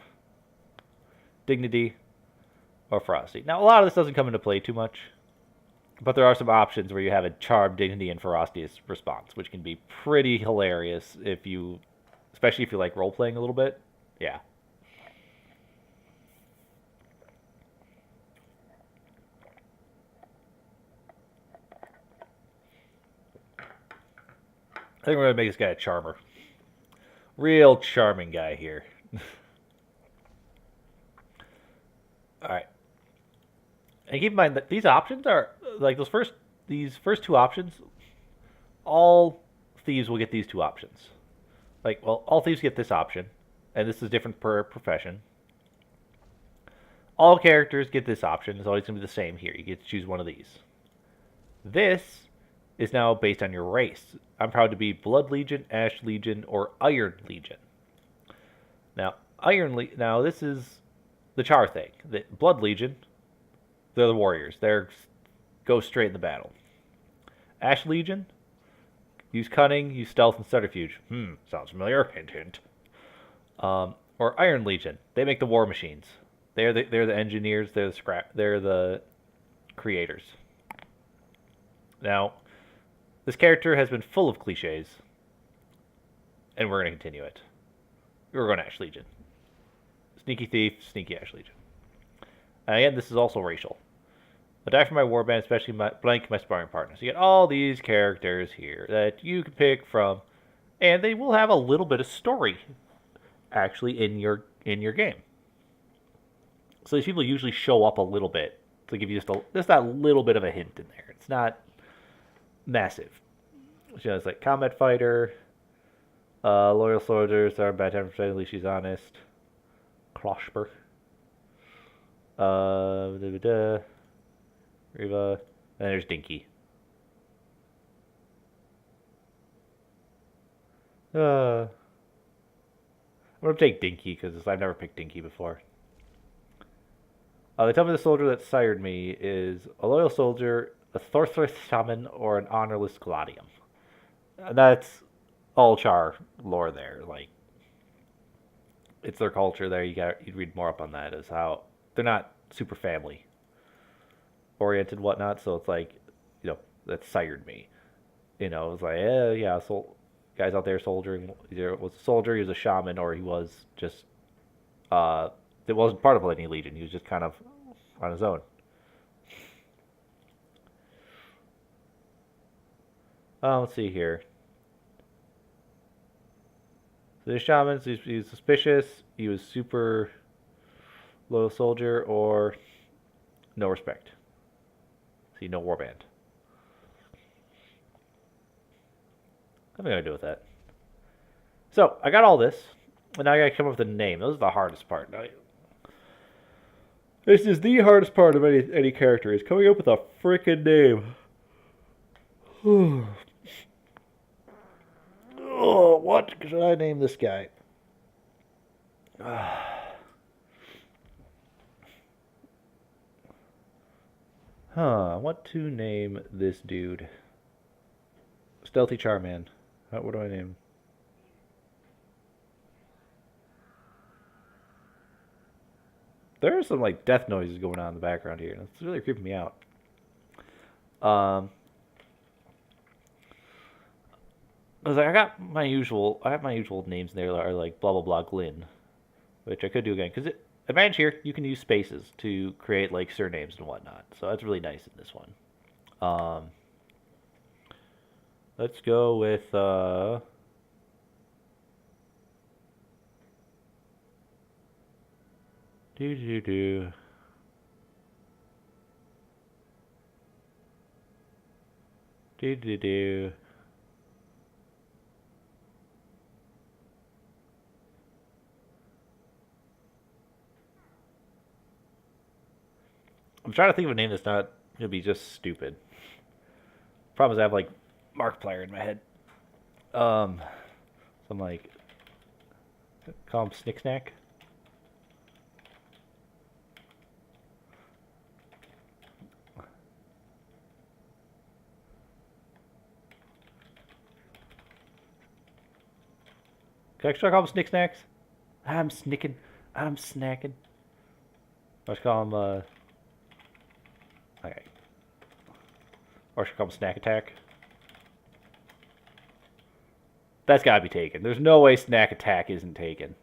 dignity, or ferocity. Now, a lot of this doesn't come into play too much, but there are some options where you have a charm, dignity, and ferocity response, which can be pretty hilarious if you, especially if you like role playing a little bit. Yeah. I think we're going to make this guy a charmer. Real charming guy here. Alright. And keep in mind that these options are, like these first two options, all thieves will get these two options. Like, well, all thieves get this option, and this is different per profession. All characters get this option. It's always going to be the same here. You get to choose one of these. This is now based on your race. I'm proud to be Blood Legion, Ash Legion, or Iron Legion. Now, now this is the Char thing. The Blood Legion, they're the warriors. They're go straight in the battle. Ash Legion, use cunning, use stealth, and subterfuge. Sounds familiar. Hint, hint. Or Iron Legion, they make the war machines. They're the engineers. They're the creators. Now, this character has been full of cliches, and we're going to continue it. We're going Ash Legion. Sneaky thief, sneaky Ash Legion. And again, this is also racial. Attack for my warband, especially my sparring partners. You get all these characters here that you can pick from, and they will have a little bit of story, actually, in your game. So these people usually show up a little bit to give you just that little bit of a hint in there. It's not massive. So it's like combat fighter, loyal soldiers are bad temper, friendly, she's honest. Kloshper. Riva. And there's Dinky. I'm gonna take Dinky because I've never picked Dinky before. They tell me the soldier that sired me is a loyal soldier, a sorceress shaman, or an honorless gladium. That's all Char lore there. Like, it's their culture there. You'd read more up on that as how they're not super family oriented whatnot. So it's like, that sired me. It's like, yeah, so guys out there soldiering. Either was a soldier, he was a shaman, or he was just it wasn't part of any legion. He was just kind of on his own. Let's see here. So the shamans, he was suspicious. He was super loyal soldier, or no respect. See, no warband. What am I gonna do with that? So I got all this, and now I gotta come up with a name. This is the hardest part. This is the hardest part of any character, is coming up with a freaking name. Oh, what should I name this guy? What to name this dude? Stealthy Charman. What do I name? There are some like death noises going on in the background here, and it's really creeping me out. Cause I have my usual names there that are like blah blah blah Glyn, which I could do again. Cause advantage here, you can use spaces to create like surnames and whatnot, so that's really nice in this one. Let's go with do do do do do do. I'm trying to think of a name that's not gonna be just stupid. Problem is, I have like Markiplier in my head. So I'm like, call him Snick Snack. Should I call him Snick Snacks? I'm snicking. I'm snacking. Or should I call him okay. Or should I call him Snack Attack? That's gotta be taken. There's no way Snack Attack isn't taken.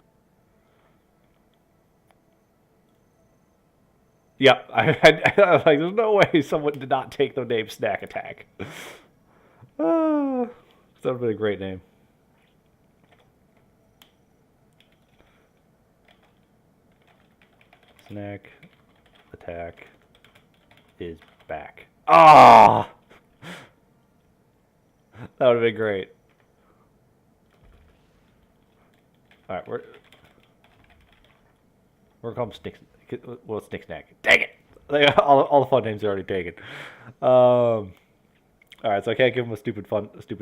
Yep, I was like, there's no way someone did not take the name Snack Attack. That would have been a great name. Snack Attack is back. Ah! That would have been great. Alright, we're calling him Snick Snack. Dang it! All the fun names are already taken. Alright, so I can't give him a stupid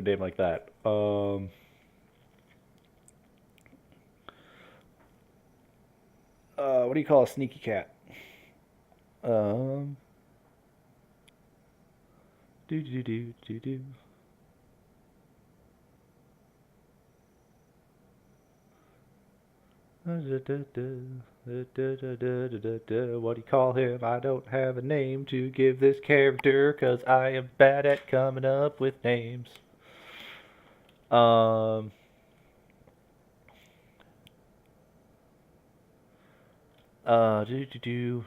name like that. What do you call a sneaky cat? Do do do do do. What do you call him? I don't have a name to give this character, 'cause I am bad at coming up with names. Do do do.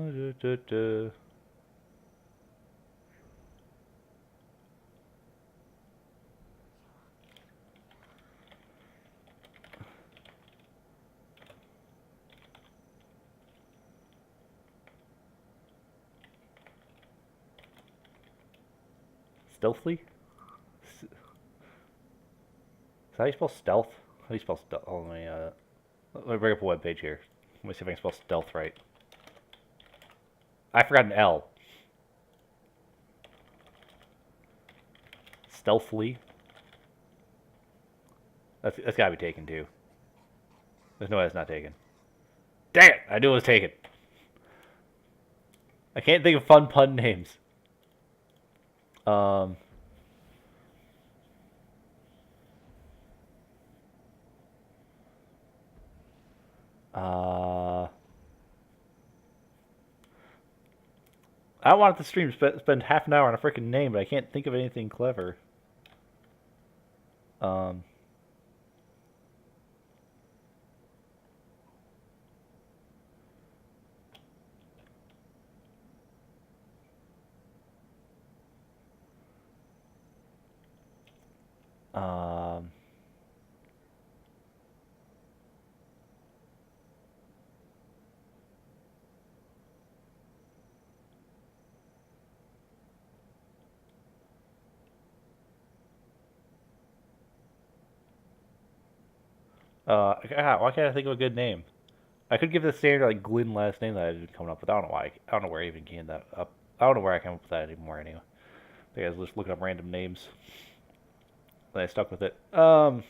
Do, do, do. Stealthily? Is that how you spell stealth? How do you spell stealth? Oh, let me bring up a web page here. Let me see if I can spell stealth right. I forgot an L. Stealthily. That's gotta be taken too. There's no way it's not taken. Dang it! I knew it was taken. I can't think of fun pun names. Um. I wanted the stream to spend half an hour on a freaking name, but I can't think of anything clever. Um. Um. God, why can't I think of a good name? I could give the standard like Glynn last name that I didn't come up with. I don't know why. I don't know where I even came that up. I don't know where I came up with that anymore. Anyway, I think I was just looking up random names. And I stuck with it. Uh.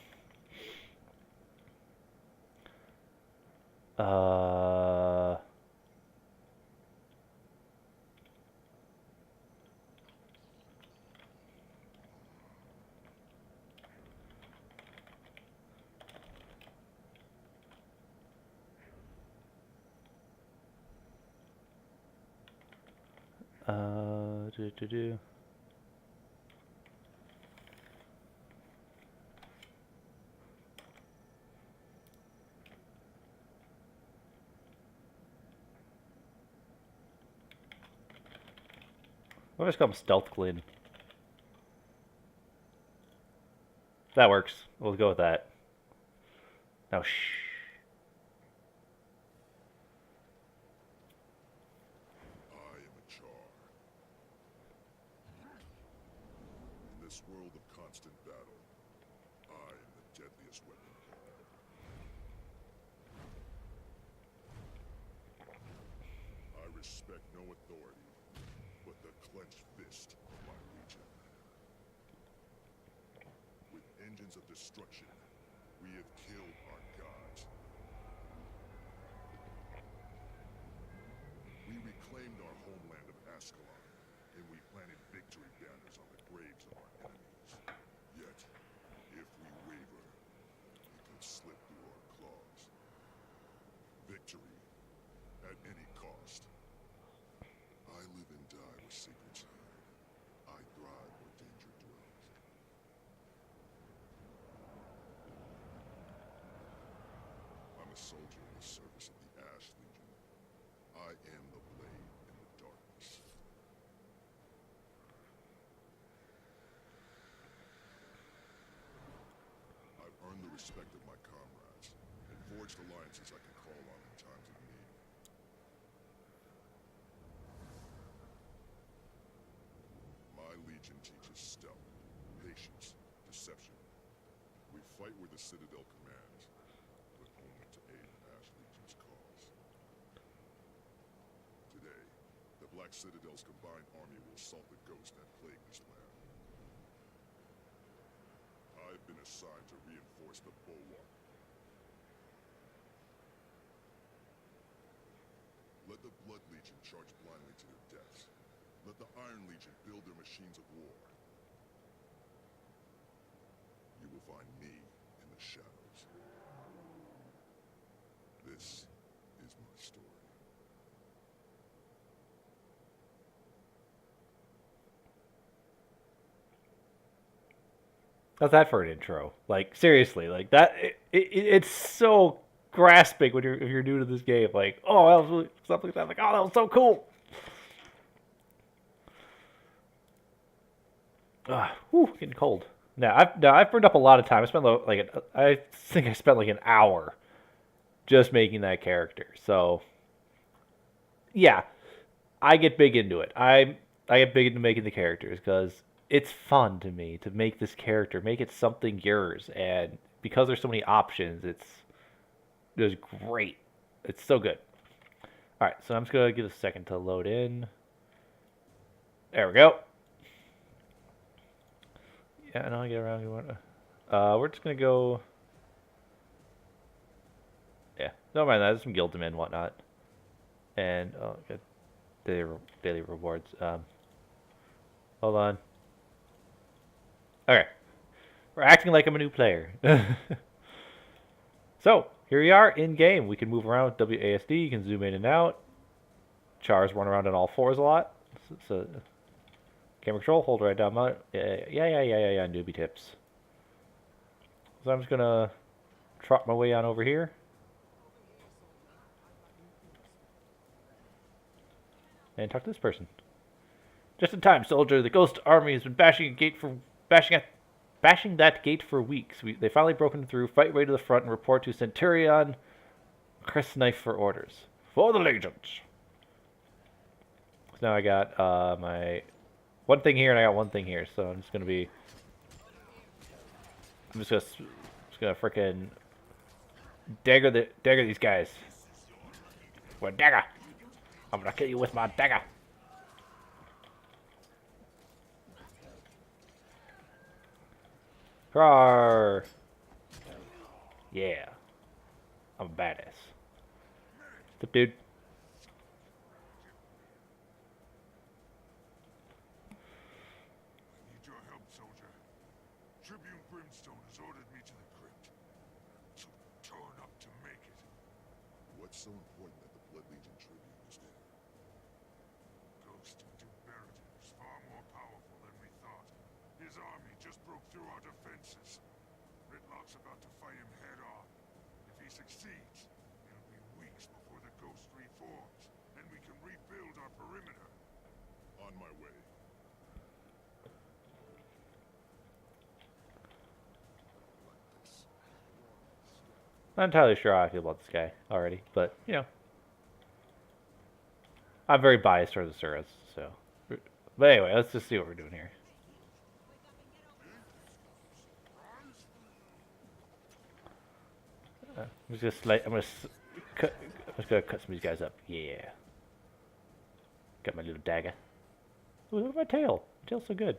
Do do do. What if it's called Stealth Glynn? That works. We'll go with that. Now, shh. I am a char. In this world of constant battle, I am the deadliest weapon. I respect no authority but the clenched fist of my legion. With engines of destruction, we have killed our gods. We reclaimed our homeland of Ascalon, and we planted victory banners on the graves of our enemies. Yet, if we waver, it could slip through our claws. Victory, at any cost. I live and die where secrets hide. I thrive where danger dwells. I'm a soldier in the service of the Ash Legion. I am the blade in the darkness. I've earned the respect of my comrades, and forged alliances I can call on in times of need. My legion teaches stealth, patience, deception. We fight where the Citadel commands, but only to aid Ash Legion's cause. Today, the Black Citadel's combined army will assault the ghosts that plague this land. I've been assigned to reinforce the bulwark. Let the Blood Legion charge blindly to their deaths. Let the Iron Legion build their machines of war. You will find me in the shadows. This is my story. How's that for an intro? Like seriously, like that. It's so grasping when if you're new to this game. Like, oh, that was really, stuff like that. Like, oh, that was so cool. Whew, getting cold. I've burned up a lot of time. I think I spent like an hour just making that character. So yeah, I get big into it. I get big into making the characters because it's fun to me to make this character, make it something yours, and because there's so many options, it's just great. It's so good. All right, so I'm just gonna give it a second to load in. There we go. Yeah, and I'll get around. We're just gonna go. Yeah, don't mind that. There's some guildmen and whatnot, and oh, good daily rewards. Hold on. Okay, we're acting like I'm a new player. So here we are in game. We can move around with WASD. You can zoom in and out. Chars run around on all fours a lot. So camera control, hold right down. Yeah. Newbie tips. So I'm just gonna trot my way on over here. And talk to this person. Just in time, soldier. The ghost army has been bashing that gate for weeks. They finally broken through, fight way to the front, and report to Centurion Chris Knife for orders. For the legions. So now I got my one thing here, and I got one thing here. So I'm just gonna frickin' dagger these guys. With a dagger. I'm gonna kill you with my dagger. Rawr. Yeah. I'm a badass. What's up, dude? I need your help, soldier. Tribune Brimstone has ordered me to the crypt. So turn up to make it. What's so important that the Blood Legion Tribune is there? Ghost Imperative is far more powerful than we thought. His army just broke through our defenses. Ridlock's about to fight him head on. If he succeeds, it'll be weeks before the Ghost reforms, and we can rebuild our perimeter. On my way. Not entirely sure how I feel about this guy already, but, you know. I'm very biased towards the Suras, so. But anyway, let's just see what we're doing here. I'm just gonna cut some of these guys up. Yeah. Got my little dagger. Ooh, look at my tail. My tail's so good.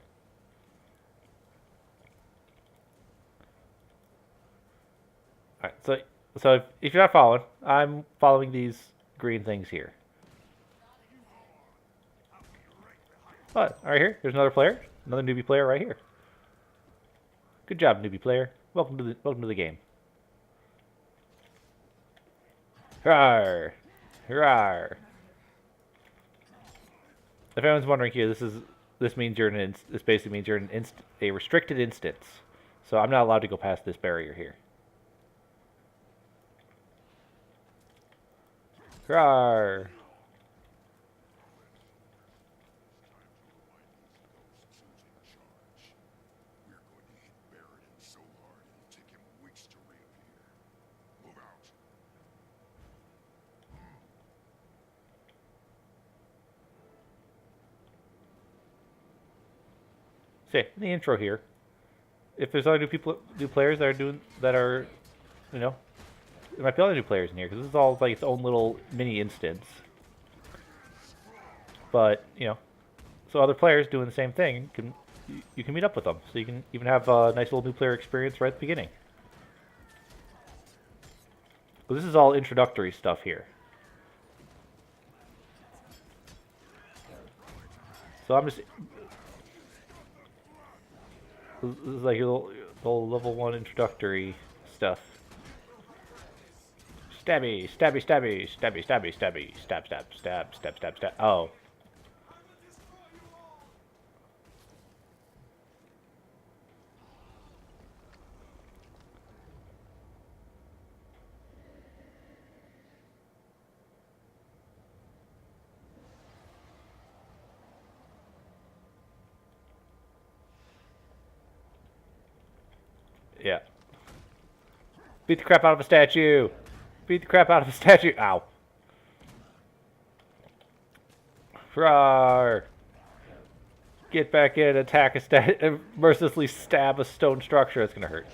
Alright, so if you're not following, I'm following these green things here. But right here, there's another player, another newbie player right here. Good job, newbie player. Welcome to the game. Hurrah! Hurrah! If anyone's wondering here, this basically means you're in a restricted instance. So I'm not allowed to go past this barrier here. Hurrah! Say, in the intro here, if there's other new players that are, you know, there might be other new players in here because this is all like its own little mini instance. But you know, so other players doing the same thing you can meet up with them, so you can even have a nice little new player experience right at the beginning. Well, this is all introductory stuff here. So I'm just. This is like a little level 1 introductory stuff. Stabby, stabby, stabby, stabby, stabby, stabby, stab, stab, stab, stab, stab, stab. Oh. Yeah. Beat the crap out of a statue. Beat the crap out of a statue. Ow. Roar. get back in, attack and mercilessly stab a stone structure. It's gonna hurt.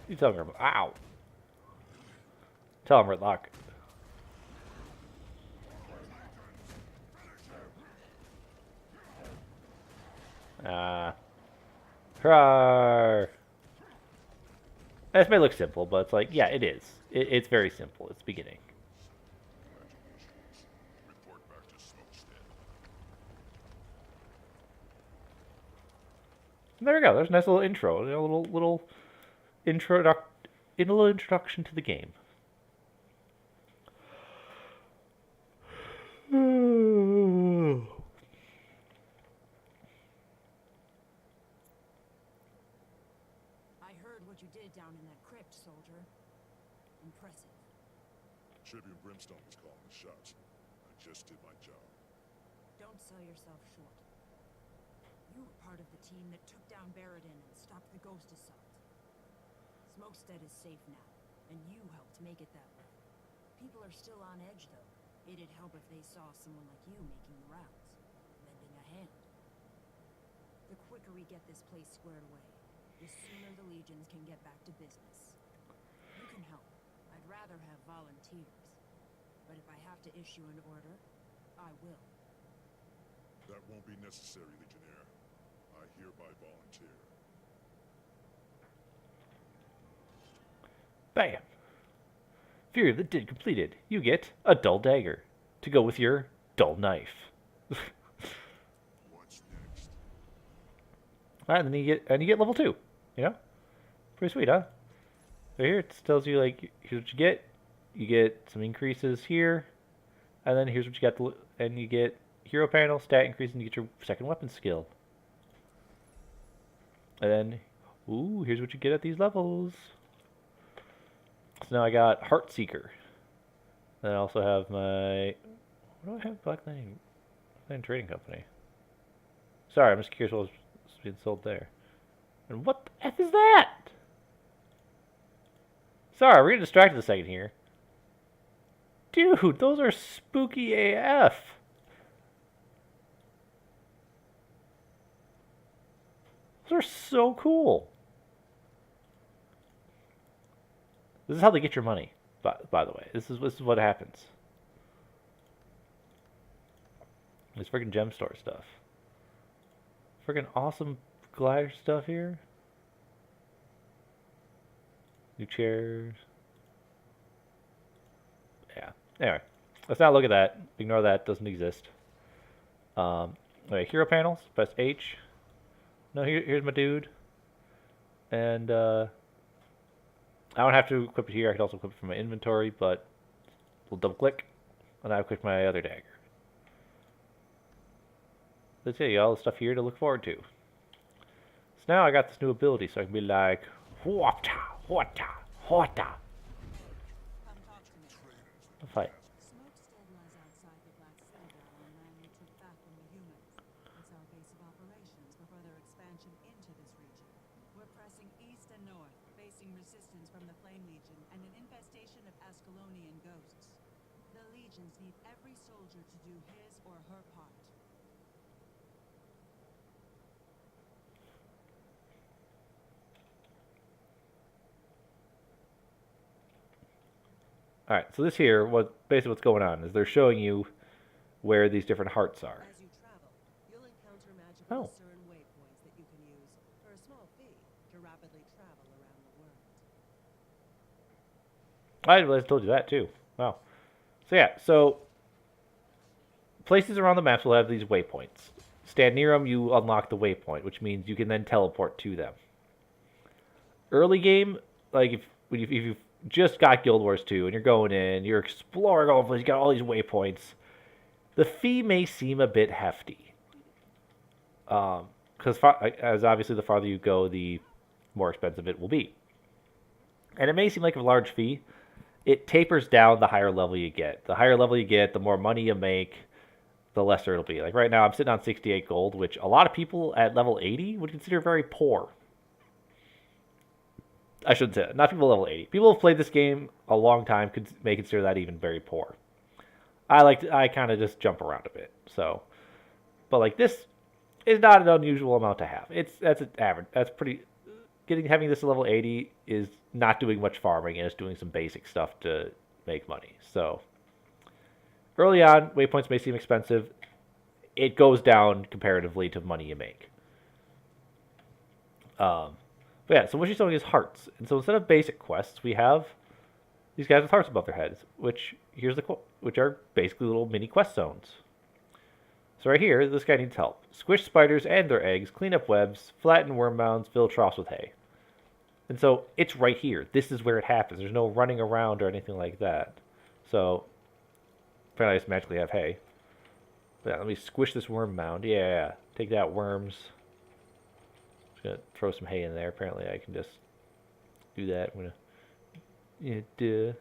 You tell him, ow. Tell him we're luck. Hurrah! This may look simple, but it's like, yeah, it is. It's very simple. It's beginning. Report back to Smokestead. And there we go. There's a nice little intro. A little introduction to the game. I heard what you did down in that crypt, soldier. Impressive. Tribune Brimstone was calling the shots. I just did my job. Don't sell yourself short. You were part of the team that took down Barradin and stopped the ghost assault. Smokestead is safe now, and you helped make it that way. People are still on edge, though. It'd help if they saw someone like you making the rounds, lending a hand. The quicker we get this place squared away, the sooner the legions can get back to business. You can help. I'd rather have volunteers. But if I have to issue an order, I will. That won't be necessary, Legionnaire. I hereby volunteer. Bam! Fury of the Dead completed. You get a dull dagger to go with your dull knife. What's next? Alright, then you get level 2. You know? Pretty sweet, huh? So here it tells you, like, here's what you get. You get some increases here. And then here's what you got and you get hero panel, stat increase, and you get your second weapon skill. And then, ooh, here's what you get at these levels. So now I got Heartseeker. Then I also have my... What do I have? Black Lightning Trading Company. Sorry, I'm just curious what was being sold there. And what the F is that? Sorry, we're getting distracted a second here. Dude, those are spooky AF. Those are so cool. This is how they get your money, by the way. This is what happens. This freaking gem store stuff. Freaking awesome glider stuff here. New chairs. Yeah. Anyway, let's not look at that. Ignore that. Doesn't exist. Okay, hero panels. Press H. No, here's my dude. And I don't have to equip it here. I can also equip it from my inventory, but we'll double click, and I equip my other dagger. Let's see, all the stuff here to look forward to. So now I got this new ability, so I can be like, whata, whata, whata. Come talk to me. I'll fight. Smokestead lies outside the Black Citadel on land we took back from the humans. It's our base of operations for further expansion into this region. We're pressing east and north, facing resistance from the Flame Legion and an infestation of Ascalonian ghosts. The legions need every soldier to do his or her part. Alright, so this here, basically what's going on is they're showing you where these different hearts are. As you travel, you'll encounter magical Oh. discern waypoints that you can use for a small fee to rapidly travel around the world. I told you that too. Wow. So yeah, so places around the maps will have these waypoints. Stand near them, you unlock the waypoint, which means you can then teleport to them. Early game, like if you've just got Guild Wars 2 and you're going in, you're exploring all of this, you got all these waypoints, the fee may seem a bit hefty. Because as obviously the farther you go, the more expensive it will be. And it may seem like a large fee. It tapers down the higher level you get. The higher level you get, the more money you make, the lesser it'll be. Like right now, I'm sitting on 68 gold, which a lot of people at level 80 would consider very poor. I shouldn't say that. Not people level 80. People who have played this game a long time may consider that even very poor. I kind of just jump around a bit. So, but like this is not an unusual amount to have. That's an average. That's pretty. Having this level 80 is not doing much farming and it's doing some basic stuff to make money. So early on, waypoints may seem expensive. It goes down comparatively to money you make. But yeah, so what she's showing is hearts. And so instead of basic quests, we have these guys with hearts above their heads, which are basically little mini quest zones. So right here, this guy needs help. Squish spiders and their eggs, clean up webs, flatten worm mounds, fill troughs with hay. And so it's right here. This is where it happens. There's no running around or anything like that. So apparently I just magically have hay. But yeah, let me squish this worm mound. Yeah, take that, worms. Just gonna throw some hay in there. Apparently I can just do that. I'm gonna.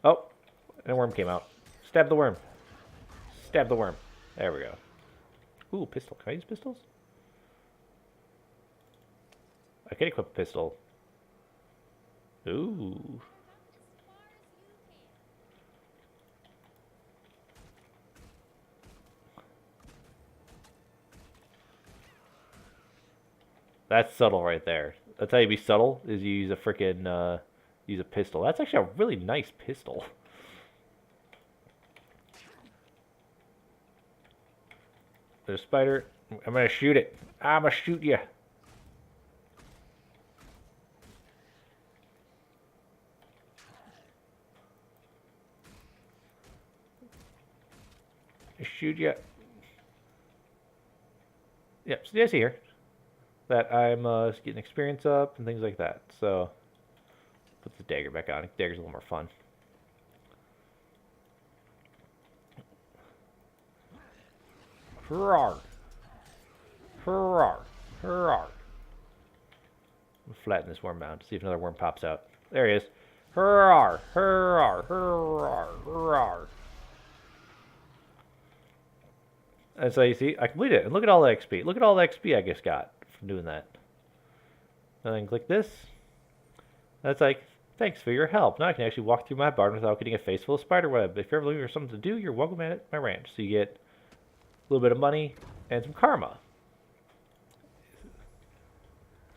Oh, and a worm came out. Stab the worm. Stab the worm. There we go. Ooh, pistol. Can I use pistols? I can equip a pistol. Ooh. That's subtle right there. That's how you be subtle, is you use a frickin' use a pistol. That's actually a really nice pistol. There's a spider. I'm gonna shoot it. I'm gonna shoot you. Shoot you. Yep, so you see here that I'm getting experience up and things like that. So put the dagger back on. Dagger's a little more fun. Hurrah! Hurrah! Hurrah! We'll flatten this worm mound to see if another worm pops out. There he is. Hurrah! Hurrah! Hurrah! Hurrah! And so you see, I completed it. And look at all the XP. Look at all the XP I just got from doing that. And then click this. That's like, thanks for your help. Now I can actually walk through my barn without getting a face full of spider web. If you're ever looking for something to do, you're welcome at my ranch. So you get a little bit of money and some karma.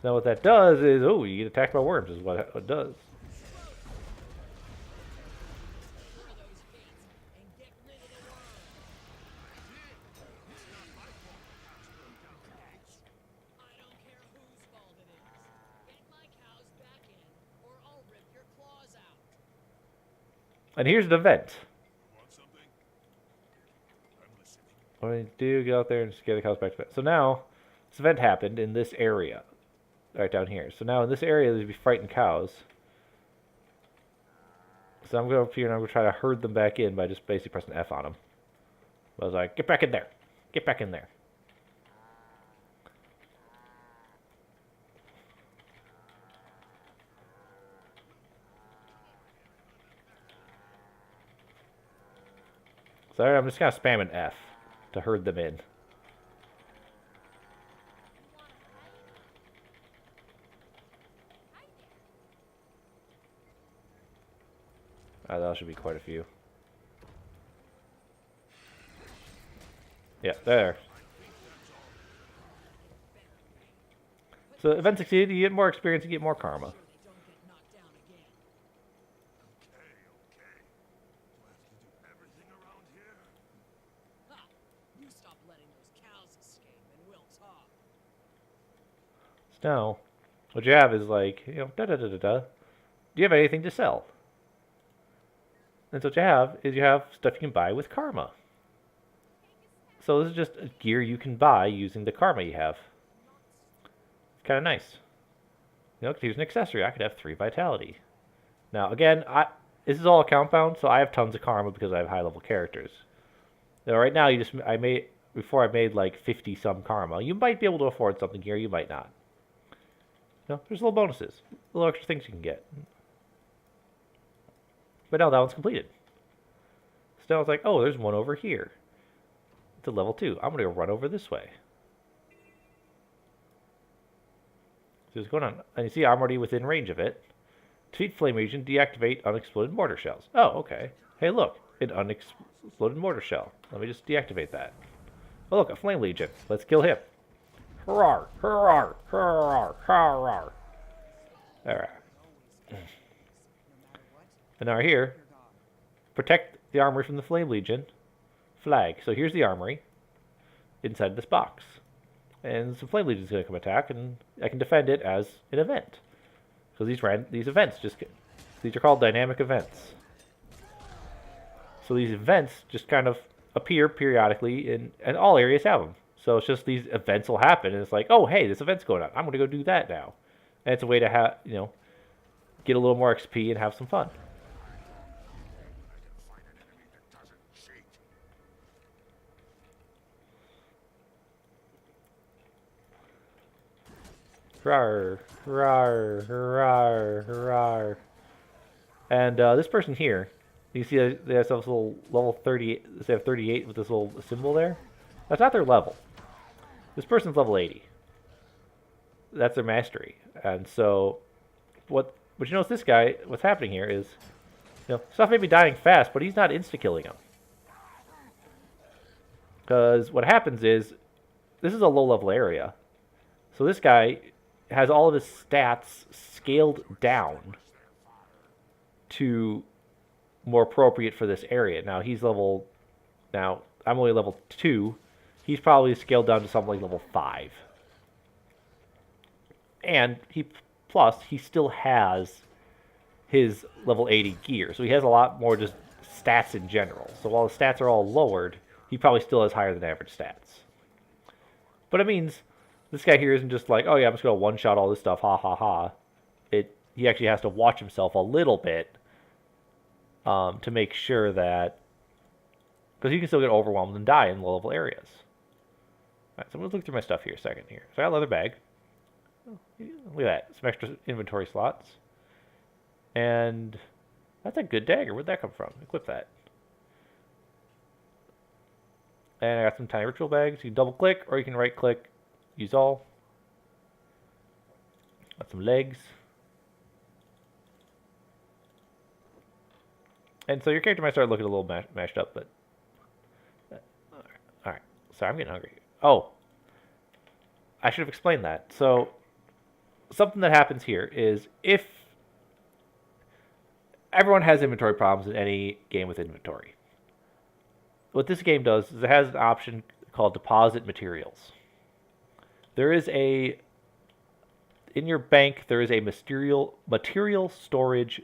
Now what that does is, oh, you get attacked by worms is what it does. And here's the vent. What do you do? Get out there and scare the cows back to bed. So now, this event happened in this area. Right down here. So now in this area, there's be frightened cows. So I'm going up here and I'm going to try to herd them back in by just basically pressing F on them. I was like, get back in there. Get back in there. So I'm just kind of spamming F to herd them in. That should be quite a few. Yeah, there. So event succeeded, you get more experience, you get more karma. So now, what you have is like, you know, da-da-da-da-da. Do you have anything to sell? And so what you have is you have stuff you can buy with karma. So this is just a gear you can buy using the karma you have. It's kind of nice. You know, here's an accessory. I could have 3 vitality. Now, again, this is all account bound, so I have tons of karma because I have high level characters. Now, right now, before I made like 50 some karma. You might be able to afford something here, you might not. You know, there's little bonuses, little extra things you can get. But now that one's completed. So now it's like, oh, there's one over here. It's a level 2. I'm going to go run over this way. what's going on. And you see I'm already within range of it. Defeat Flame Legion, deactivate unexploded mortar shells. Oh, okay. Hey, look, an unexploded mortar shell. Let me just deactivate that. Oh, look, a Flame Legion. Let's kill him. Hurrah! Hurrah! Hurrah! Hurrah! Alright. And now here, protect the armory from the Flame Legion. Flag. So here's the armory inside this box. And some Flame Legion's going to come attack, and I can defend it as an event. So these events these are called dynamic events. So these events just kind of appear periodically, and all areas have them. So it's just these events will happen, and it's like, oh, hey, this event's going on. I'm going to go do that now. And it's a way to have, get a little more XP and have some fun. Rawr, rawr, rawr, rawr. And this person here, you see they have this little level 38. They have 38 with this little symbol there. That's not their level. This person's level 80. That's their mastery. And so, but you notice this guy, what's happening here is, stuff may be dying fast, but he's not insta-killing him. Because what happens is, this is a low-level area. So this guy has all of his stats scaled down to more appropriate for this area. Now I'm only level 2. He's probably scaled down to something like level 5. And he still has his level 80 gear. So he has a lot more just stats in general. So while his stats are all lowered, he probably still has higher than average stats. But it means this guy here isn't just like, oh yeah, I'm just going to one-shot all this stuff, ha ha ha. He actually has to watch himself a little bit to make sure that... Because you can still get overwhelmed and die in low-level areas. Alright, so I'm going to look through my stuff here a second here. So I got a leather bag. Oh, look at that. Some extra inventory slots. And that's a good dagger. Where'd that come from? Equip that. And I got some tiny ritual bags. You can double-click, or you can right-click. Use all. Got some legs. And so your character might start looking a little mashed up, but... Alright. Sorry, I'm getting hungry. Oh. I should have explained that. So, something that happens here is if... Everyone has inventory problems in any game with inventory. What this game does is it has an option called deposit materials. There is in your bank, there is a material storage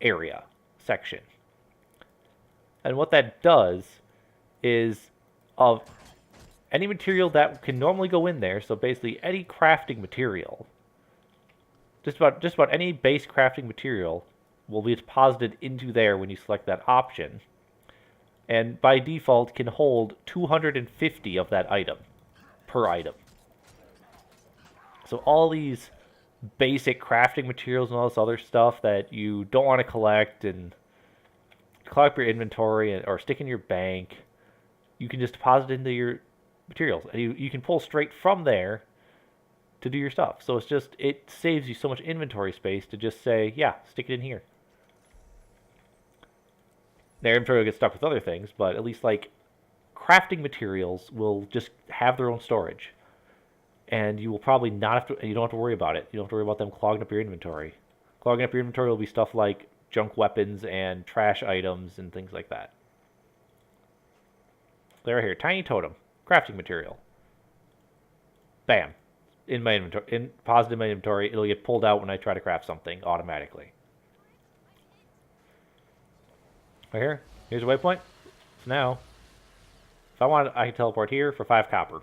area section. And what that does is of any material that can normally go in there, so basically any crafting material, just about any base crafting material will be deposited into there when you select that option. And by default can hold 250 of that item per item. So all these basic crafting materials and all this other stuff that you don't want to collect and collect your inventory or stick in your bank, you can just deposit into your materials. And you can pull straight from there to do your stuff. So it saves you so much inventory space to just say, yeah, stick it in here. Their inventory will get stuck with other things, but at least like crafting materials will just have their own storage. And you will probably not have to, you don't have to worry about it. You don't have to worry about them clogging up your inventory. Clogging up your inventory will be stuff like junk weapons and trash items and things like that. They're right here. Tiny totem. Crafting material. Bam. In my inventory. Deposited in my inventory. It'll get pulled out when I try to craft something automatically. Right here. Here's a waypoint. So now, if I want, I can teleport here for 5 copper.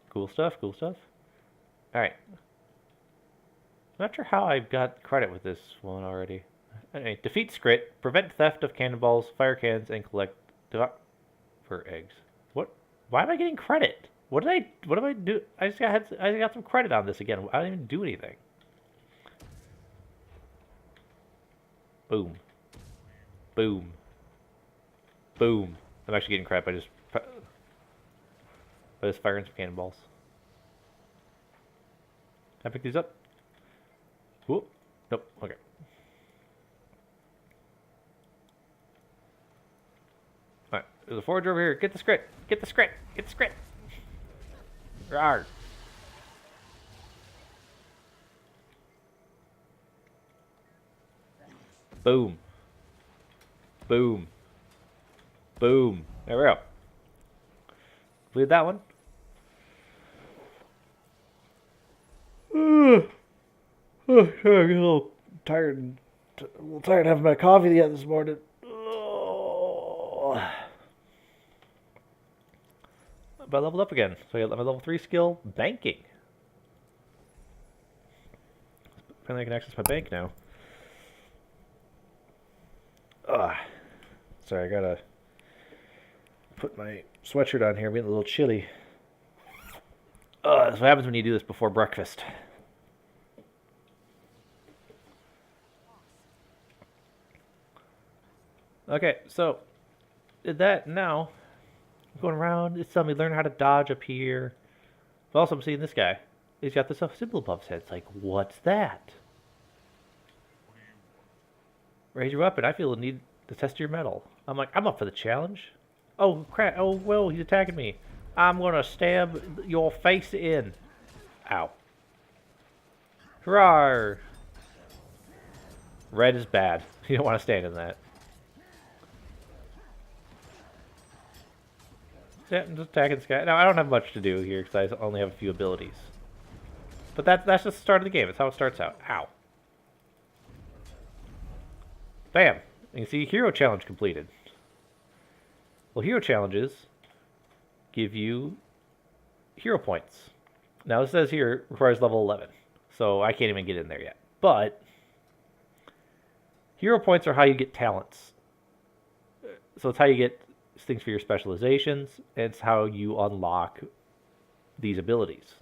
Cool stuff, cool stuff. Alright. I'm not sure how I got credit with this one already. Anyway, defeat Scrit, prevent theft of cannonballs, fire cannons, and collect for eggs. What? Why am I getting credit? What did I do? I got some credit on this again. I didn't even do anything. Boom. Boom. Boom. I'm actually getting credit by just firing some cannonballs. I pick these up? Whoop. Nope. Okay. Alright. There's a forager over here. Get the scrit. Get the scrit. Get the scrit. Rawr. Boom. Boom. Boom. There we go. Leave that one. Sorry, I'm a little tired. Having my coffee yet this morning. But I leveled up again. So I got my level 3 skill, banking. Apparently I can access my bank now. Sorry, I gotta put my sweatshirt on here. I'm getting a little chilly. That's what happens when you do this before breakfast. Okay, so did that now. I'm going around. It's telling me learn how to dodge up here. But also I'm seeing this guy. He's got this symbol above his head. It's like, what's that? Raise your weapon. I feel the need to test your metal. I'm like, I'm up for the challenge. Oh crap! Oh well, he's attacking me. I'm gonna stab your face in. Ow. Hurrah! Red is bad. You don't want to stand in that. Yeah, I'm just attacking this guy. Now, I don't have much to do here because I only have a few abilities. But that's just the start of the game. It's how it starts out. Ow. Bam. You can see hero challenge completed. Well, hero challenges give you hero points. Now, it says here requires level 11. So I can't even get in there yet. But hero points are how you get talents. So it's how you get things for your specializations. It's how you unlock these abilities.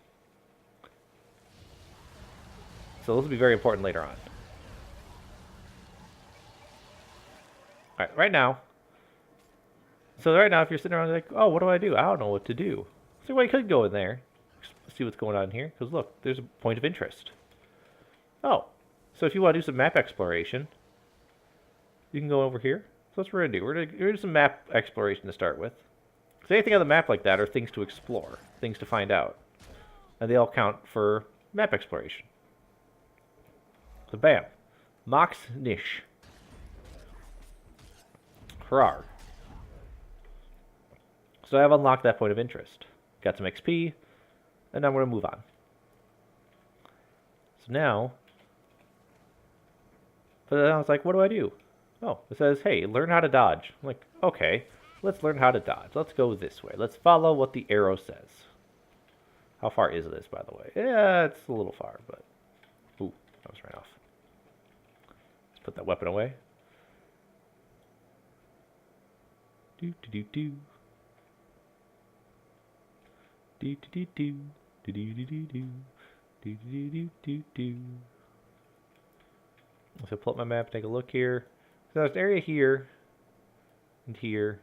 So those will be very important later on. Alright, right now. So right now, if you're sitting around like, oh, what do? I don't know what to do. So well, you could go in there, see what's going on here. Because look, there's a point of interest. Oh, so if you want to do some map exploration, you can go over here. So that's what we're going to do. We're going to do some map exploration to start with. Because anything on the map like that are things to explore, things to find out. And they all count for map exploration. So bam. Mox Niche. Hurrah. So I've unlocked that point of interest. Got some XP, and now I'm going to move on. So now, but then I was like, what do I do? Oh, it says, hey, learn how to dodge. I'm like, okay, let's learn how to dodge. Let's go this way. Let's follow what the arrow says. How far is this, by the way? Yeah, it's a little far, but... Ooh, that was right off. Let's put that weapon away. Do-do-do-do. Do-do-do-do. Do-do-do-do-do. Do-do-do-do-do. So pull up my map, take a look here. So there's an area here and here,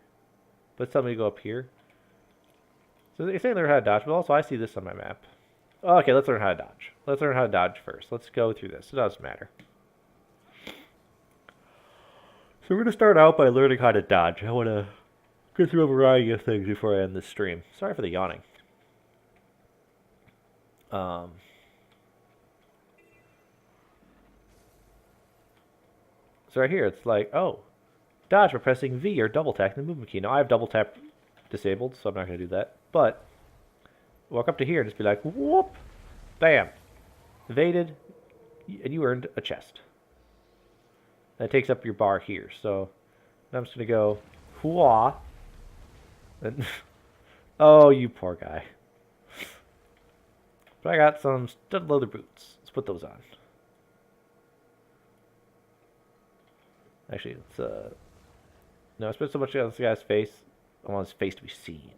but it's telling me to go up here. So they say learn how to dodge, but also I see this on my map. Oh, okay, let's learn how to dodge. Let's learn how to dodge first. Let's go through this. It doesn't matter. So we're going to start out by learning how to dodge. I want to go through a variety of things before I end this stream. Sorry for the yawning. So right here, it's like, oh, dodge by pressing V or double tap the movement key. Now I have double tap disabled, so I'm not going to do that. But walk up to here and just be like, whoop, bam, evaded, and you earned a chest. That takes up your bar here. So I'm just going to go, whoa, and oh, you poor guy. But I got some stud leather boots. Let's put those on. Actually, it's no, I spent so much on this guy's face. I want his face to be seen.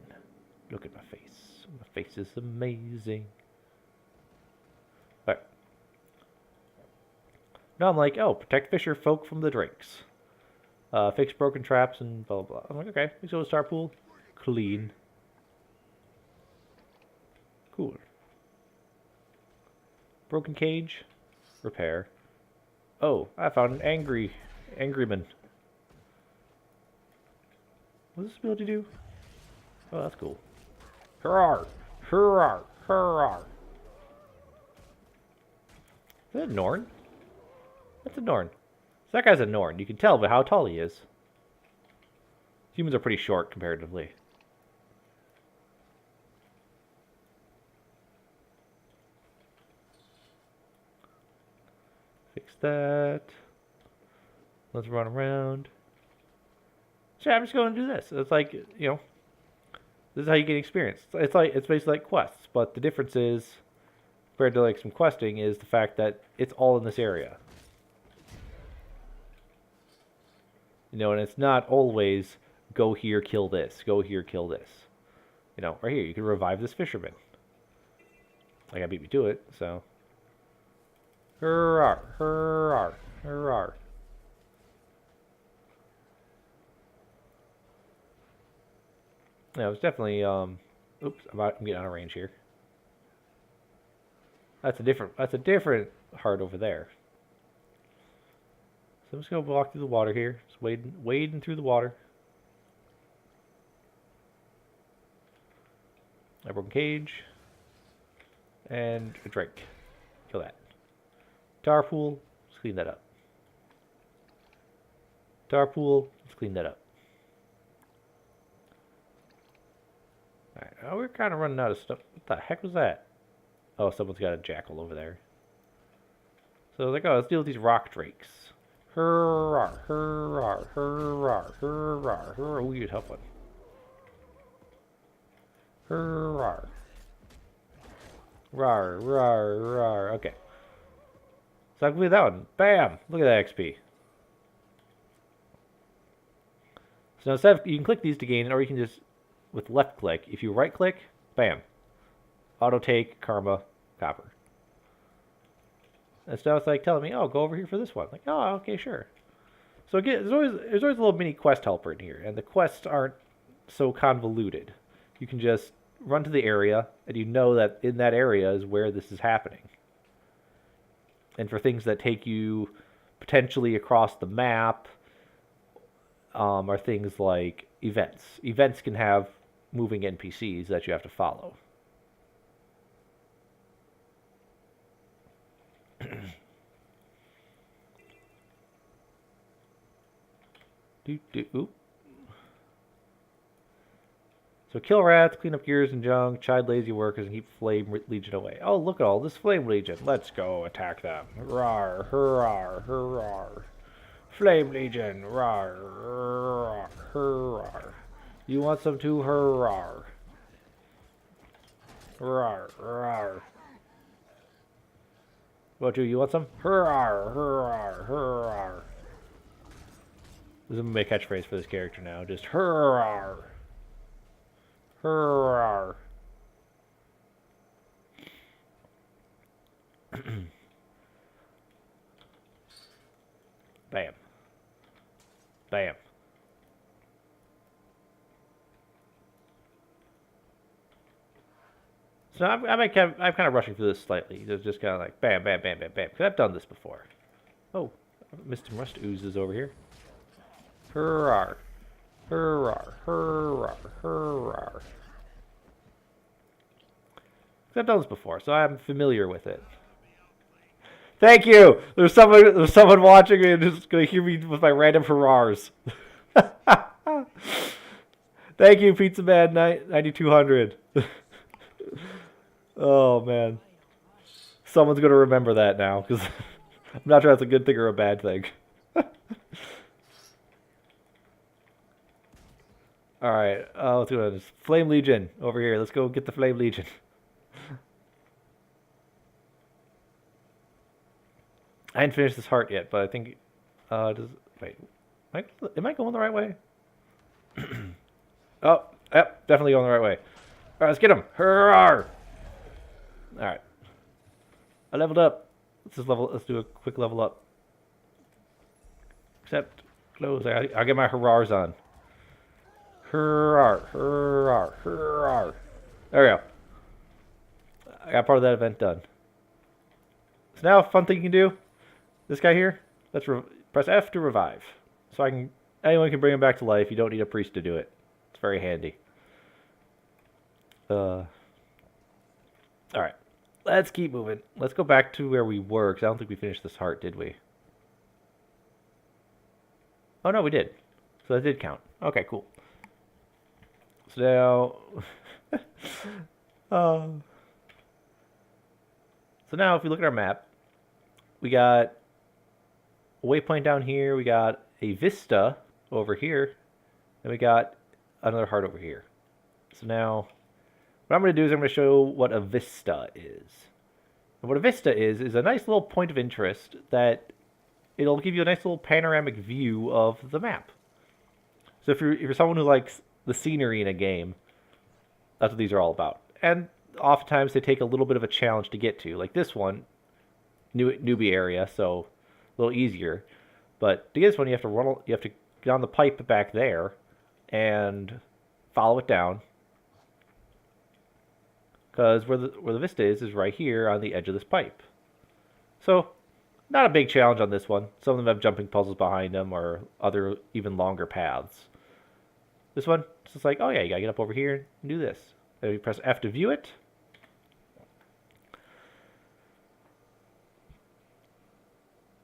Look at my face. My face is amazing. Alright. Now I'm like, oh, protect fisher folk from the drakes. Fix broken traps and blah blah blah. I'm like, okay, let's go to star pool. Clean. Cool. Broken cage. Repair. Oh, I found an angryman. What does this ability do? Oh, that's cool. Hurrah! Hurrah! Hurrah! Is that a Norn? That's a Norn. So that guy's a Norn. You can tell by how tall he is. Humans are pretty short comparatively. Fix that. Let's run around. So yeah, I'm just going to do this. It's like, you know, this is how you get experience. It's basically like quests, but the difference is, compared to like some questing, is the fact that it's all in this area. You know, and it's not always go here, kill this. Go here, kill this. You know, right here, you can revive this fisherman. Like, I beat me to it, so. Hurrah, hurrah, hurrah. Yeah, it was definitely, oops, I'm getting out of range here. That's a different heart over there. So I'm just gonna walk through the water here. Just wading through the water. A broken cage. And a drink. Kill that. Tar pool. Let's clean that up. Tar pool. Let's clean that up. Alright, now we're kind of running out of stuff. What the heck was that? Oh, someone's got a jackal over there. So like, oh, let's deal with these rock drakes. Hurrah, hurrah, hurrah, hurrah, hurrah. Ooh, you tough one. Hurrah. Rar, rar, rar. Okay. So I can complete that one. Bam! Look at that XP. So now instead of, you can click these to gain it, or you can just, with left click, if you right click, bam. Auto take, karma, copper. And so it's like telling me, oh, go over here for this one. Like, oh, okay, sure. So again, there's always a little mini quest helper in here, and the quests aren't so convoluted. You can just run to the area, and you know that in that area is where this is happening. And for things that take you potentially across the map, are things like events. Events can have moving NPCs that you have to follow. Oop. So kill rats, clean up gears and junk, chide lazy workers, and keep Flame Legion away. Oh, look at all this Flame Legion. Let's go attack them. Rawr, hurrah, hurrah. Flame Legion, rawr, hurrah, hurrah. You want some too? Hurrah. Rawr, rawr. What, you want some? Hurrah, hurrah, hurrah. This is my catchphrase for this character now. Just hurrah. Hurrah. Bam. Bam. So I'm kind of rushing through this slightly. It's just kind of like bam, bam, bam, bam, bam. Because I've done this before. Oh, Mr. Rust oozes over here. Hurrah. Hurrah. Hurrah. Hurrah. I've done this before, so I'm familiar with it. Thank you! There's someone watching me and just going to hear me with my random hurrahs. Thank you, Pizza Man 9200. Oh, man. Someone's going to remember that now, because I'm not sure that's a good thing or a bad thing. Alright, let's go to this. Flame Legion, over here. Let's go get the Flame Legion. I hadn't finished this heart yet, but I think, wait, am I going the right way? Oh, yep, definitely going the right way. Alright, let's get him. Hurrah! Alright. I leveled up. Let's do a quick level up. Except, close. I'll get my hurrahs on. Hurrah, hurrah, hurrah. There we go. I got part of that event done. So now, a fun thing you can do. This guy here. Let's press F to revive. So anyone can bring him back to life. You don't need a priest to do it. It's very handy. All right. Let's keep moving. Let's go back to where we were, because I don't think we finished this heart, did we? Oh, no, we did. So that did count. Okay, cool. So now... So now, if we look at our map, we got a waypoint down here, we got a vista over here, and we got another heart over here. So now... what I'm going to do is I'm going to show what a vista is. And what a vista is a nice little point of interest that it'll give you a nice little panoramic view of the map. So if you're someone who likes the scenery in a game, that's what these are all about. And oftentimes they take a little bit of a challenge to get to. Like this one, newbie area, so a little easier. But to get this one, you have to get on the pipe back there and follow it down. Because where the vista is right here on the edge of this pipe. So, not a big challenge on this one. Some of them have jumping puzzles behind them or other even longer paths. This one, it's just like, oh yeah, you gotta get up over here and do this. Then you press F to view it.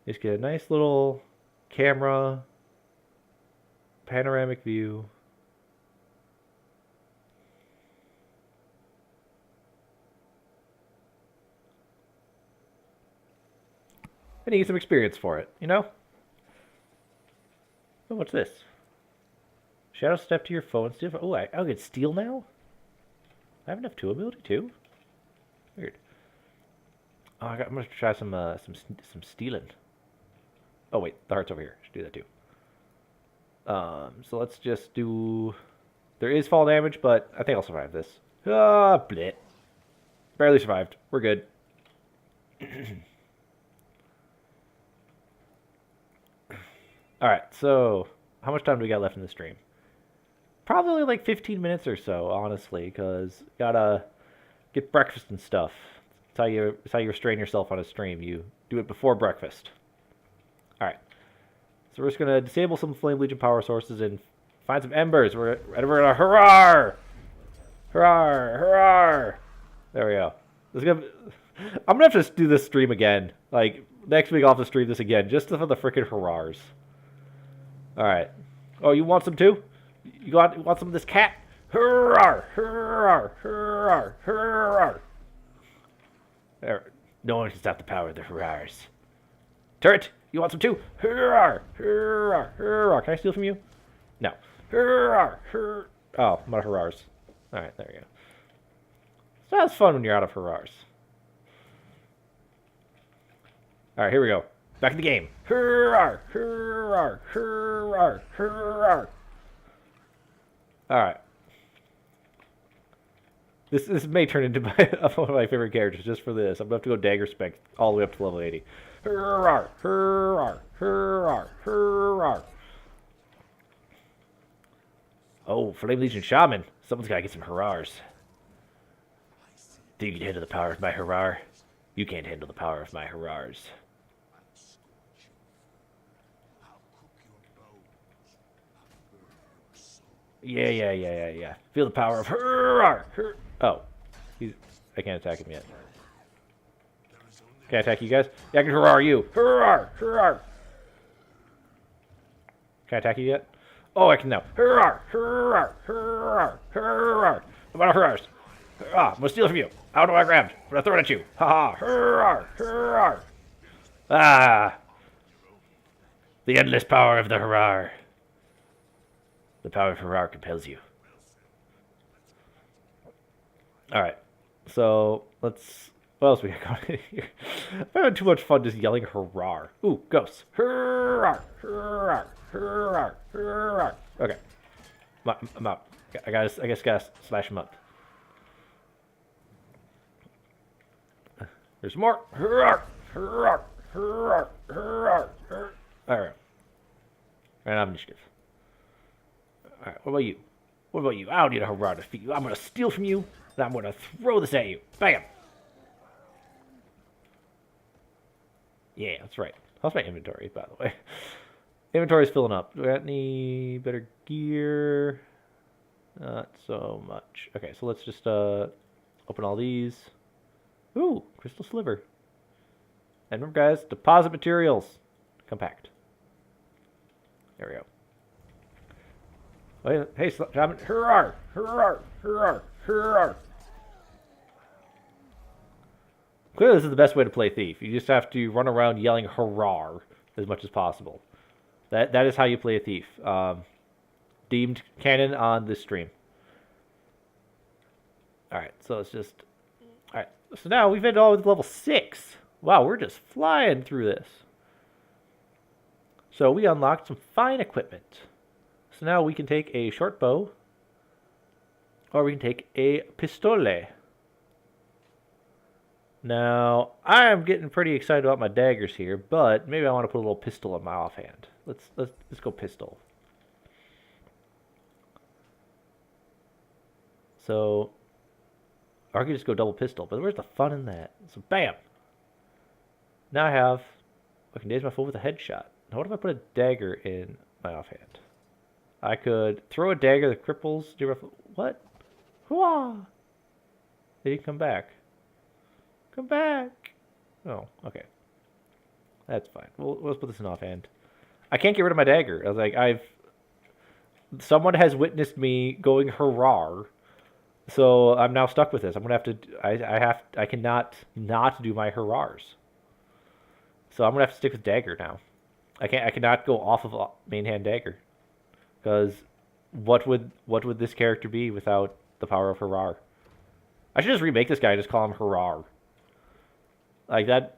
Just get a nice little camera, panoramic view. And you get some experience for it, you know? Oh, what's this? Shadow step to your foe and steal. Oh, I'll get steal now? I have enough 2 ability too? Weird. Oh, I'm gonna try some stealing. Oh wait, the heart's over here. Should do that too. So let's just do... there is fall damage, but I think I'll survive this. Ah, bleh. Barely survived. We're good. Alright, so how much time do we got left in the stream? Probably like 15 minutes or so, honestly, because gotta get breakfast and stuff. It's how you restrain yourself on a stream. You do it before breakfast. Alright. So we're just gonna disable some Flame Legion power sources and find some embers. We're gonna hurrah! Hurrah! Hurrah! There we go. I'm gonna have to do this stream again. Like, next week I'll have to stream this again, just for the frickin' hurrahs. Alright. Oh, you want some too? You want some of this cat? Hurrah! Hurrah! Hurrah! Hurrah! There. No one can stop the power of the hurrahs. Turret, you want some too? Hurrah! Hurrah! Hurrah! Can I steal from you? No. Hurrah! Hurrah! Oh, I'm out of hurrahs. Alright, there we go. So that's fun when you're out of hurrahs. Alright, here we go. Back in the game. Hurrah! Hurrah! Hurrah! Hurrah! Alright. This may turn into one of my favorite characters just for this. I'm going to have to go dagger spec all the way up to level 80. Hurrah! Hurrah! Hurrah! Hurrah! Oh, Flame Legion Shaman. Someone's got to get some hurrahs. Think you can handle the power of my hurrah? You can't handle the power of my hurrahs. Yeah. Feel the power of hurrah! Oh. I can't attack him yet. Can I attack you guys? Yeah, I can hurrah you. Hurrah! Hurrah! Can I attack you yet? Oh, I can now. Hurrah! Hurrah! Hurrah! Hurrah! I'm out of hurrahs. Ah, I'm gonna steal from you. How do I grab? I'm gonna throw it at you. Ha ha! Hurrah! Hurrah! Ah! The endless power of the hurrah. The power of hurrah compels you. Alright. So, let's... what else we got going here? I'm having too much fun just yelling hurrah. Ooh, ghosts. Hurrah! Hurrah! Hurrah! Hurrah! Okay. I'm out. I guess gotta slash him up. There's more. Hurrah! Hurrah! Hurrah! Hurrah! Hurrah! Alright. And I'm initiative. Alright, what about you? What about you? I don't need a hurrah to defeat you. I'm gonna steal from you, and I'm gonna throw this at you. Bam! Yeah, that's right. How's my inventory, by the way? Inventory's filling up. Do we got any better gear? Not so much. Okay, so let's just open all these. Ooh, crystal sliver. And remember, guys, deposit materials. Compact. There we go. Wait, hey, Shaman. Hurrah! Hurrah! Hurrah! Hurrah! Clearly, this is the best way to play Thief. You just have to run around yelling hurrah as much as possible. That is how you play a Thief. Deemed canon on this stream. Alright, so it's just... Alright, so now we've hit all with level 6. Wow, we're just flying through this. So we unlocked some fine equipment. So now we can take a short bow, or we can take a pistole. Now, I'm getting pretty excited about my daggers here, but maybe I want to put a little pistol in my offhand. Let's go pistol. So, or I could just go double pistol, but where's the fun in that? So, bam! Now I can daze my foe with a headshot. Now what if I put a dagger in my offhand? I could throw a dagger that cripples... What? Hooah! They didn't come back. Come back! Oh, okay. That's fine. Let's put this in offhand. I can't get rid of my dagger. I was like, someone has witnessed me going hurrah, so I'm now stuck with this. I'm gonna have to... I cannot not do my hurrahs. So I'm gonna have to stick with dagger now. I cannot go off of main hand dagger. Because what would this character be without the power of hurrah? I should just remake this guy and just call him hurrah. Like that,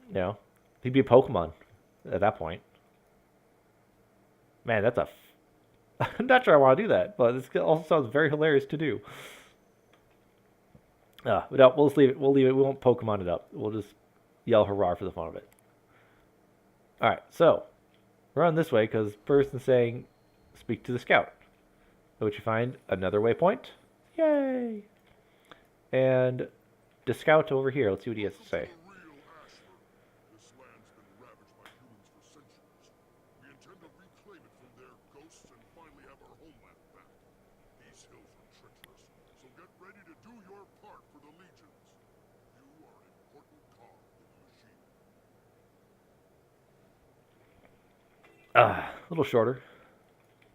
you know, he'd be a Pokemon at that point. Man, that's I'm not sure I want to do that, but this also sounds very hilarious to do. But no, we'll just leave it. We'll leave it. We won't Pokemon it up. We'll just yell hurrah for the fun of it. All right, so run this way because person's saying, "Speak to the scout," at which you find another waypoint. Yay! And the scout over here. Let's see what he has to say. This land's been ravaged by humans for centuries. We intend to reclaim it from their ghosts and finally have our homeland back. These hills are treacherous, so get ready to do your part for the legions. You are an important cog in the machine. A little shorter.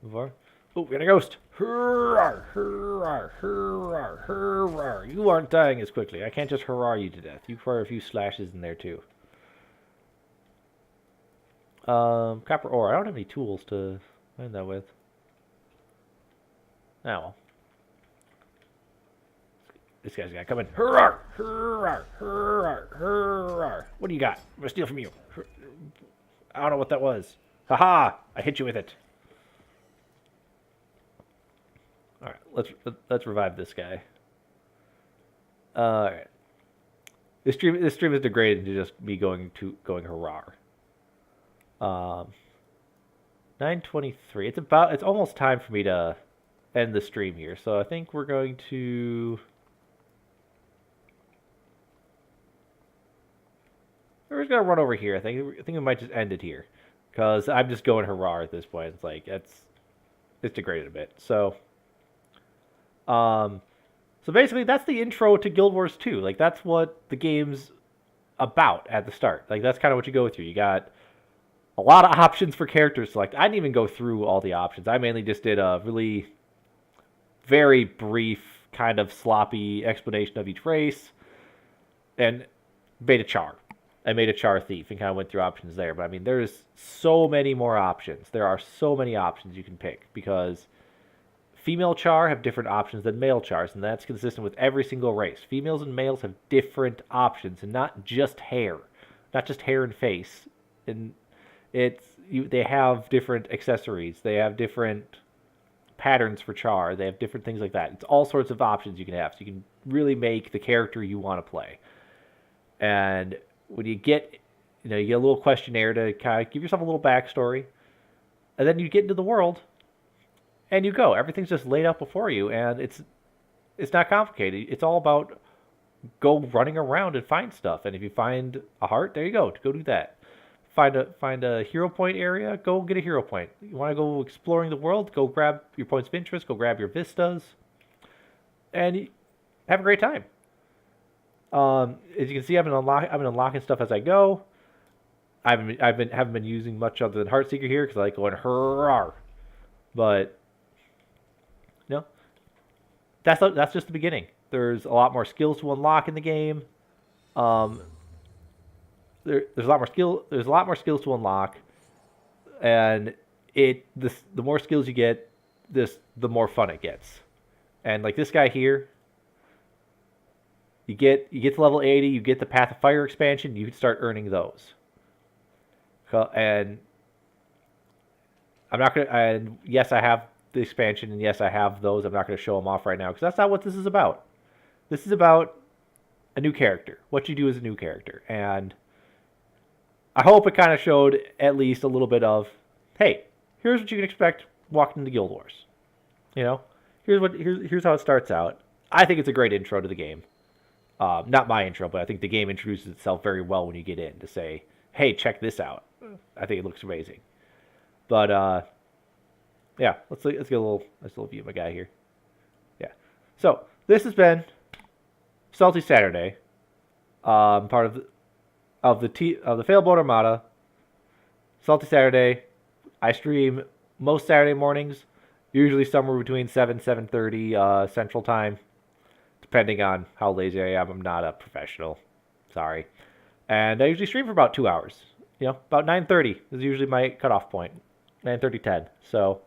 Move. Oh, we got a ghost. Hurrah, hurrah, hurrah, hurrah. You aren't dying as quickly. I can't just hurrah you to death. You require a few slashes in there, too. Copper ore. I don't have any tools to find that with. Oh, well. This guy's got to come in. Hurrah, hurrah, hurrah, hurrah. What do you got? I'm going to steal from you. I don't know what that was. Haha! I hit you with it. Alright, let's revive this guy. Alright. This stream is degraded into just me going hurrah. 9:23. It's almost time for me to end the stream here. So I think we're going to we're just gonna run over here. I think we might just end it here. Because I'm just going hurrah at this point. It's like it's degraded a bit. So so basically that's the intro to Guild Wars 2. Like that's what the game's about at the start. Like that's kind of what you go through. You got a lot of options for character select. I didn't even go through all the options. I mainly just did a really very brief, kind of sloppy explanation of each race and made a char. I made a char thief and kind of went through options there. But I mean, there's so many more options. There are so many options you can pick because female char have different options than male chars, and that's consistent with every single race. Females and males have different options, and not just hair and face. And they have different accessories. They have different patterns for char. They have different things like that. It's all sorts of options you can have, so you can really make the character you want to play. And when you get a little questionnaire to kind of give yourself a little backstory, and then you get into the world. And you go. Everything's just laid out before you, and it's not complicated. It's all about go running around and find stuff. And if you find a heart, there you go. Go do that. Find a hero point area. Go get a hero point. You want to go exploring the world? Go grab your points of interest. Go grab your vistas, and have a great time. As you can see, I've been unlocking stuff as I go. Haven't been using much other than Heartseeker here because I like going hurrah. But no, that's just the beginning. There's a lot more skills to unlock in the game. There's a lot more skill. There's a lot more skills to unlock, and the more skills you get, the more fun it gets. And like this guy here, you get to level 80, you get the Path of Fire expansion, you can start earning those. And I'm not gonna. And yes, I have the expansion, and yes, I have those. I'm not gonna show them off right now because that's not what this is about. This is about a new character. What you do as a new character, and I hope it kind of showed at least a little bit of, hey, here's what you can expect walking into Guild Wars. You know, here's how it starts out. I think it's a great intro to the game. Not my intro, but I think the game introduces itself very well when you get in to say, hey, check this out. I think it looks amazing. But yeah, let's get a nice little view of my guy here. Yeah. So this has been Salty Saturday, part of the Failboat Armada. Salty Saturday. I stream most Saturday mornings, usually somewhere between 7:30 Central Time, depending on how lazy I am. I'm not a professional. Sorry. And I usually stream for about 2 hours. You know, about 9:30 is usually my cutoff point. 9:30, 10. So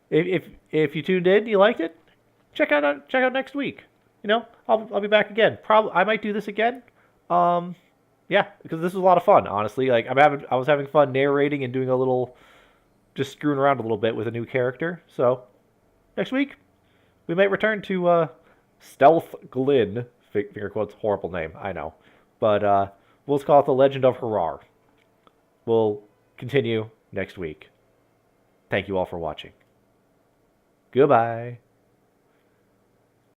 if you tuned in, you liked it, check out next week. You know, I'll be back again. I might do this again. Yeah, because this was a lot of fun, honestly. Like I was having fun narrating and doing just screwing around a little bit with a new character. So next week we might return to Stealth Glynn. Finger quotes, horrible name, I know, but we'll just call it the Legend of Harar. We'll continue next week. Thank you all for watching. Goodbye.